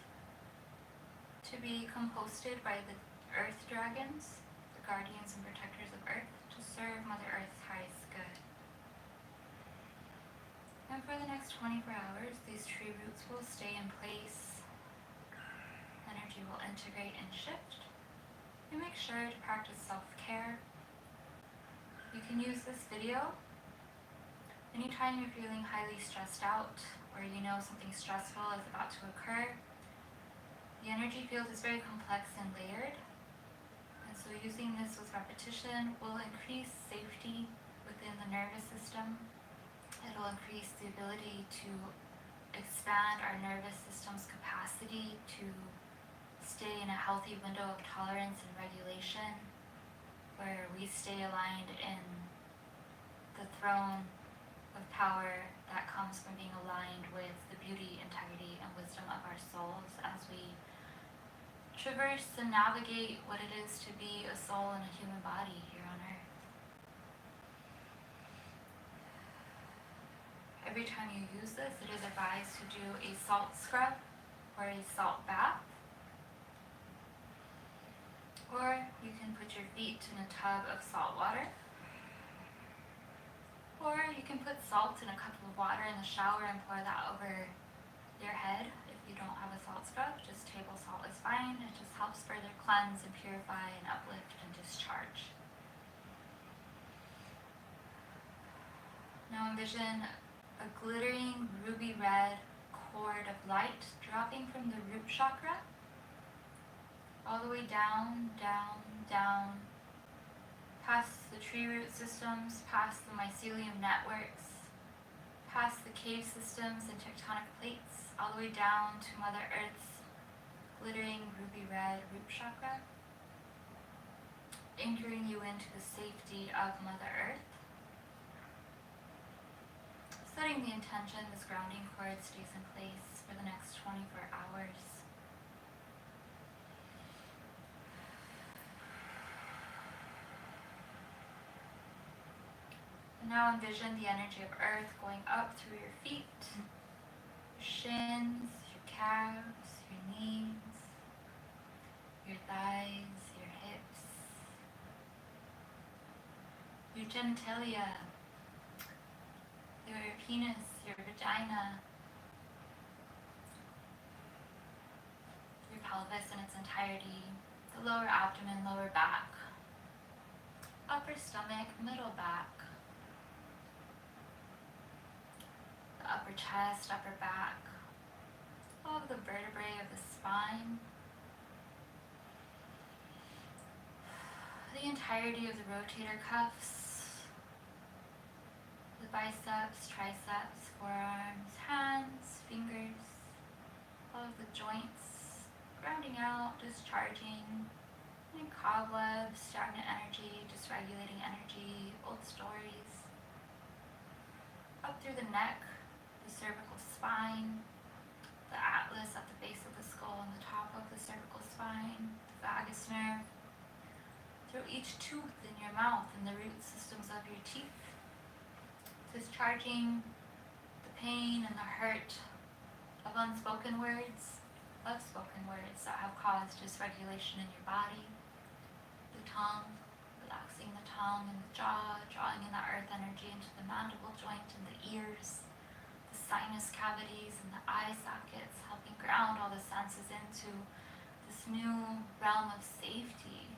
to be composted by the earth dragons, the guardians and protectors of Earth, to serve Mother Earth's highest good. And for the next 24 hours, these tree roots will stay in place. Energy will integrate and shift. You make sure to practice self-care. You can use this video anytime you're feeling highly stressed out or you know something stressful is about to occur. The energy field is very complex and layered. And so using this with repetition will increase safety within the nervous system. It'll increase the ability to expand our nervous system's capacity to stay in a healthy window of tolerance and regulation, where we stay aligned in the throne of power that comes from being aligned with the beauty, integrity, and wisdom of our souls as we traverse and navigate what it is to be a soul in a human body here on Earth. Every time you use this, it is advised to do a salt scrub or a salt bath. Or you can put your feet in a tub of salt water. Or you can put salt in a cup of water in the shower and pour that over your head. If you don't have a salt scrub, just table salt is fine. It just helps further cleanse and purify and uplift and discharge. Now envision a glittering ruby red cord of light dropping from the root chakra all the way down, down, down, past the tree root systems, past the mycelium networks, past the cave systems and tectonic plates, all the way down to Mother Earth's glittering ruby red root chakra, anchoring you into the safety of Mother Earth. Setting the intention, this grounding cord stays in place for the next 24 hours. And now envision the energy of Earth going up through your feet, your shins, your calves, your knees, your thighs, your hips, your genitalia, your penis, your vagina, your pelvis in its entirety, the lower abdomen, lower back, upper stomach, middle back, the upper chest, upper back, all of the vertebrae of the spine, the entirety of the rotator cuffs, the biceps, triceps, forearms, hands, fingers, all of the joints, grounding out, discharging, any cobwebs, stagnant energy, dysregulating energy, old stories, up through the neck, the cervical spine, the atlas at the base of the skull and the top of the cervical spine, the vagus nerve, through each tooth in your mouth and the root systems of your teeth, discharging the pain and the hurt of unspoken words, of spoken words that have caused dysregulation in your body. The tongue, relaxing the tongue and the jaw, drawing in that earth energy into the mandible joint and the ears, the sinus cavities and the eye sockets, helping ground all the senses into this new realm of safety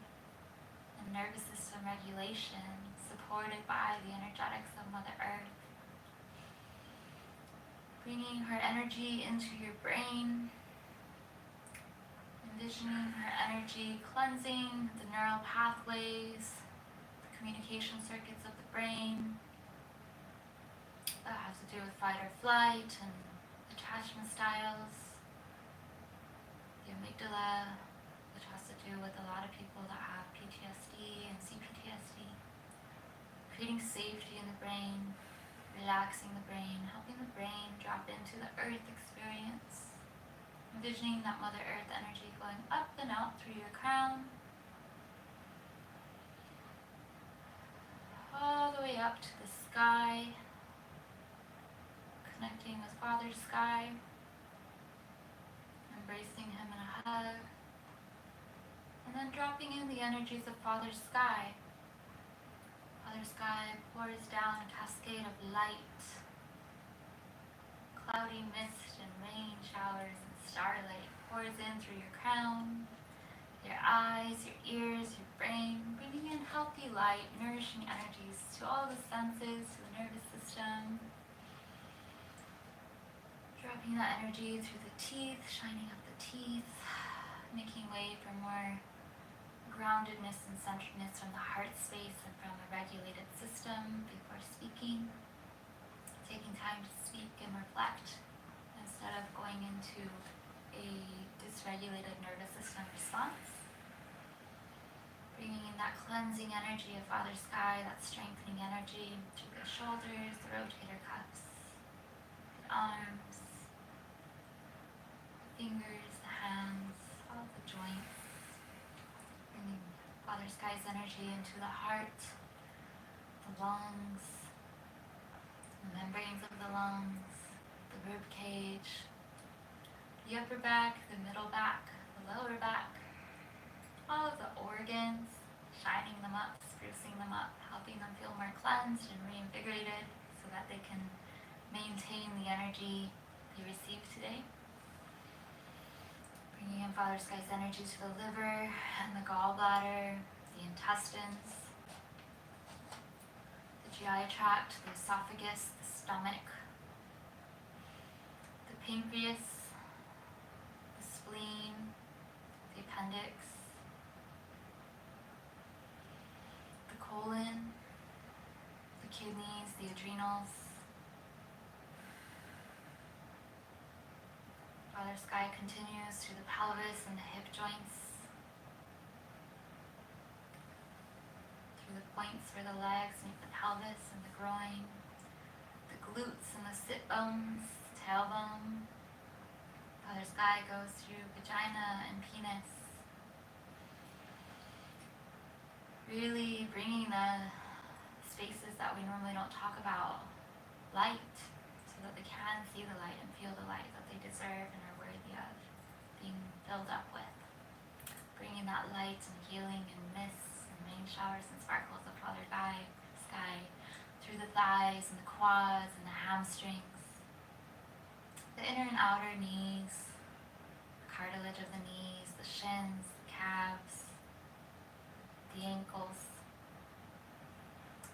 and nervous system regulation, supported by the energetics of Mother Earth. Bringing her energy into your brain, envisioning her energy cleansing the neural pathways, the communication circuits of the brain. That has to do with fight or flight and attachment styles. The amygdala, which has to do with a lot of people that have PTSD and CPTSD. Creating safety in the brain, relaxing the brain, helping the brain drop into the earth experience. Envisioning that Mother Earth energy going up and out through your crown, all the way up to the sky, connecting with Father Sky, embracing him in a hug, and then dropping in the energies of Father Sky. Father Sky pours down a cascade of light, cloudy mist and rain showers and starlight pours in through your crown, your eyes, your ears, your brain, bringing in healthy light, nourishing energies to all the senses, to the nervous system. Dropping that energy through the teeth, shining up the teeth, making way for more groundedness and centeredness from the heart space and from a regulated system before speaking. Taking time to speak and reflect instead of going into a dysregulated nervous system response. Bringing in that cleansing energy of Father Sky, that strengthening energy through the shoulders, the rotator cuffs, the arms, the fingers, the hands, all of the joints. Bringing Father Sky's energy into the heart, the lungs, the membranes of the lungs, the rib cage, the upper back, the middle back, the lower back, all of the organs, shining them up, sprucing them up, helping them feel more cleansed and reinvigorated so that they can maintain the energy they received today. Bringing in Father Sky's energy to the liver and the gallbladder, the intestines, the GI tract, the esophagus, the stomach, the pancreas, the spleen, the appendix, the colon, the kidneys, the adrenals. Father Sky continues to the pelvis and the hip joints, through the points for the legs and the pelvis and the groin, the glutes and the sit bones, tailbone. Father Sky goes through vagina and penis, really bringing the spaces that we normally don't talk about light, so that they can see the light and feel the light that they deserve and are worthy of being filled up with. Bringing that light and healing and mists and rain showers and sparkles of Father Sky through the thighs and the quads and the hamstrings, the inner and outer knees, the cartilage of the knees, the shins, the calves, the ankles,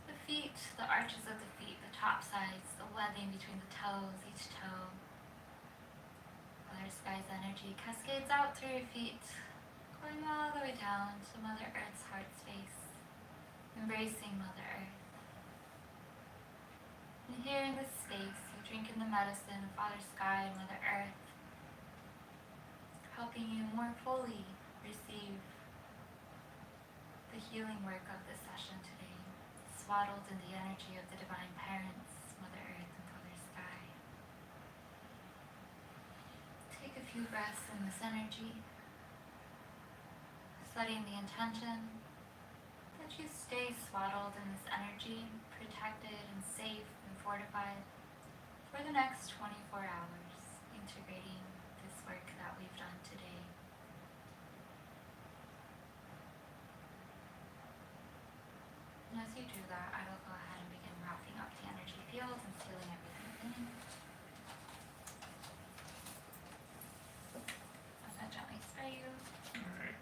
the feet, the arches of the feet, the top sides, the webbing between the toes, each toe. Mother Sky's energy cascades out through your feet, going all the way down to Mother Earth's heart space, embracing Mother Earth. And here in this space, you drink in the medicine of Father Sky and Mother Earth, helping you more fully receive the healing work of this session today, swaddled in the energy of the Divine Parents, Mother Earth and Father Sky. Take a few breaths in this energy, setting the intention let you stay swaddled in this energy, protected and safe and fortified for the next 24 hours, integrating this work that we've done today. And as you do that, I will go ahead and begin wrapping up the energy field and sealing everything in. I'm going to gently spray you. Alright.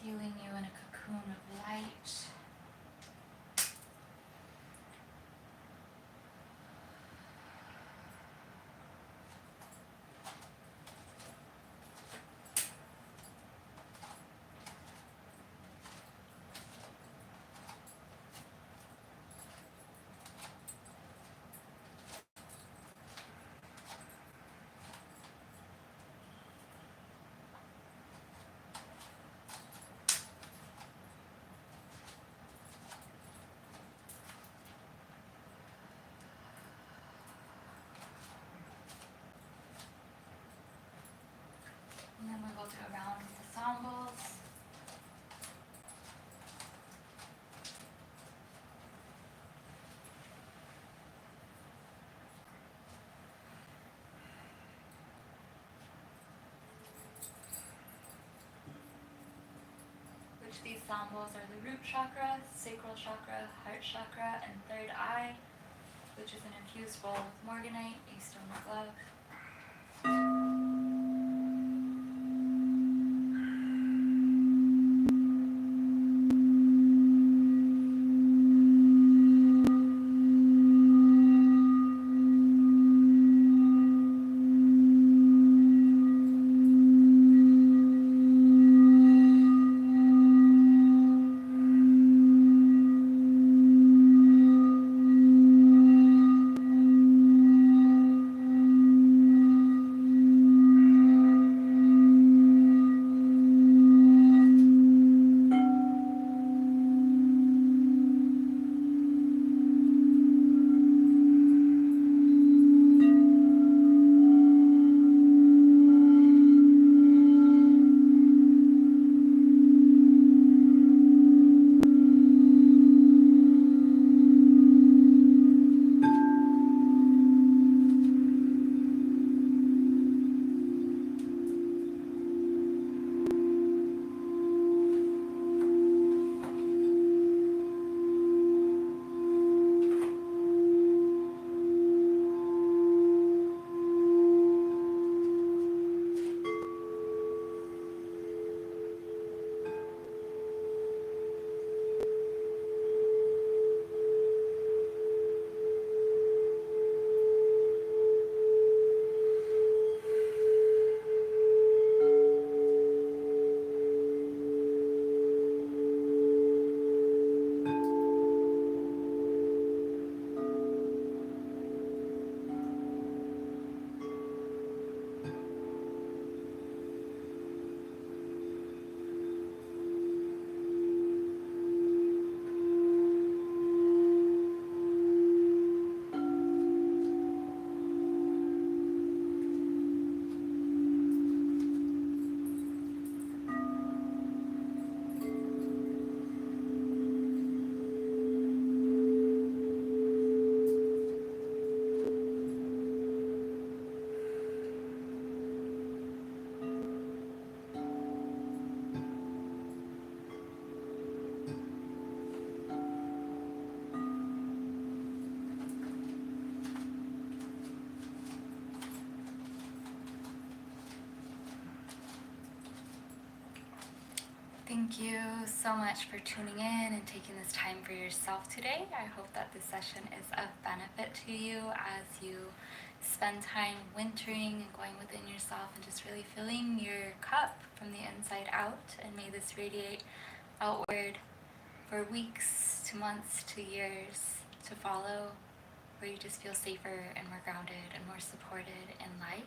Sealing you in a cocoon of light. And then we will do a round with the sound bowls. Which these sound bowls are the root chakra, sacral chakra, heart chakra, and third eye, which is an infused bowl with morganite, a stone of love. Thank you so much for tuning in and taking this time for yourself today. I hope that this session is of benefit to you as you spend time wintering and going within yourself and just really filling your cup from the inside out. And may this radiate outward for weeks to months to years to follow, where you just feel safer and more grounded and more supported in life,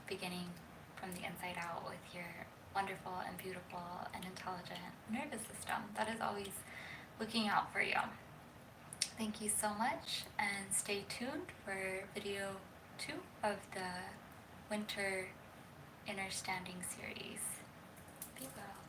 beginning from the inside out with your wonderful and beautiful and intelligent nervous system that is always looking out for you. Thank you so much, and stay tuned for video 2 of the Winter Inner Standing series. Be well.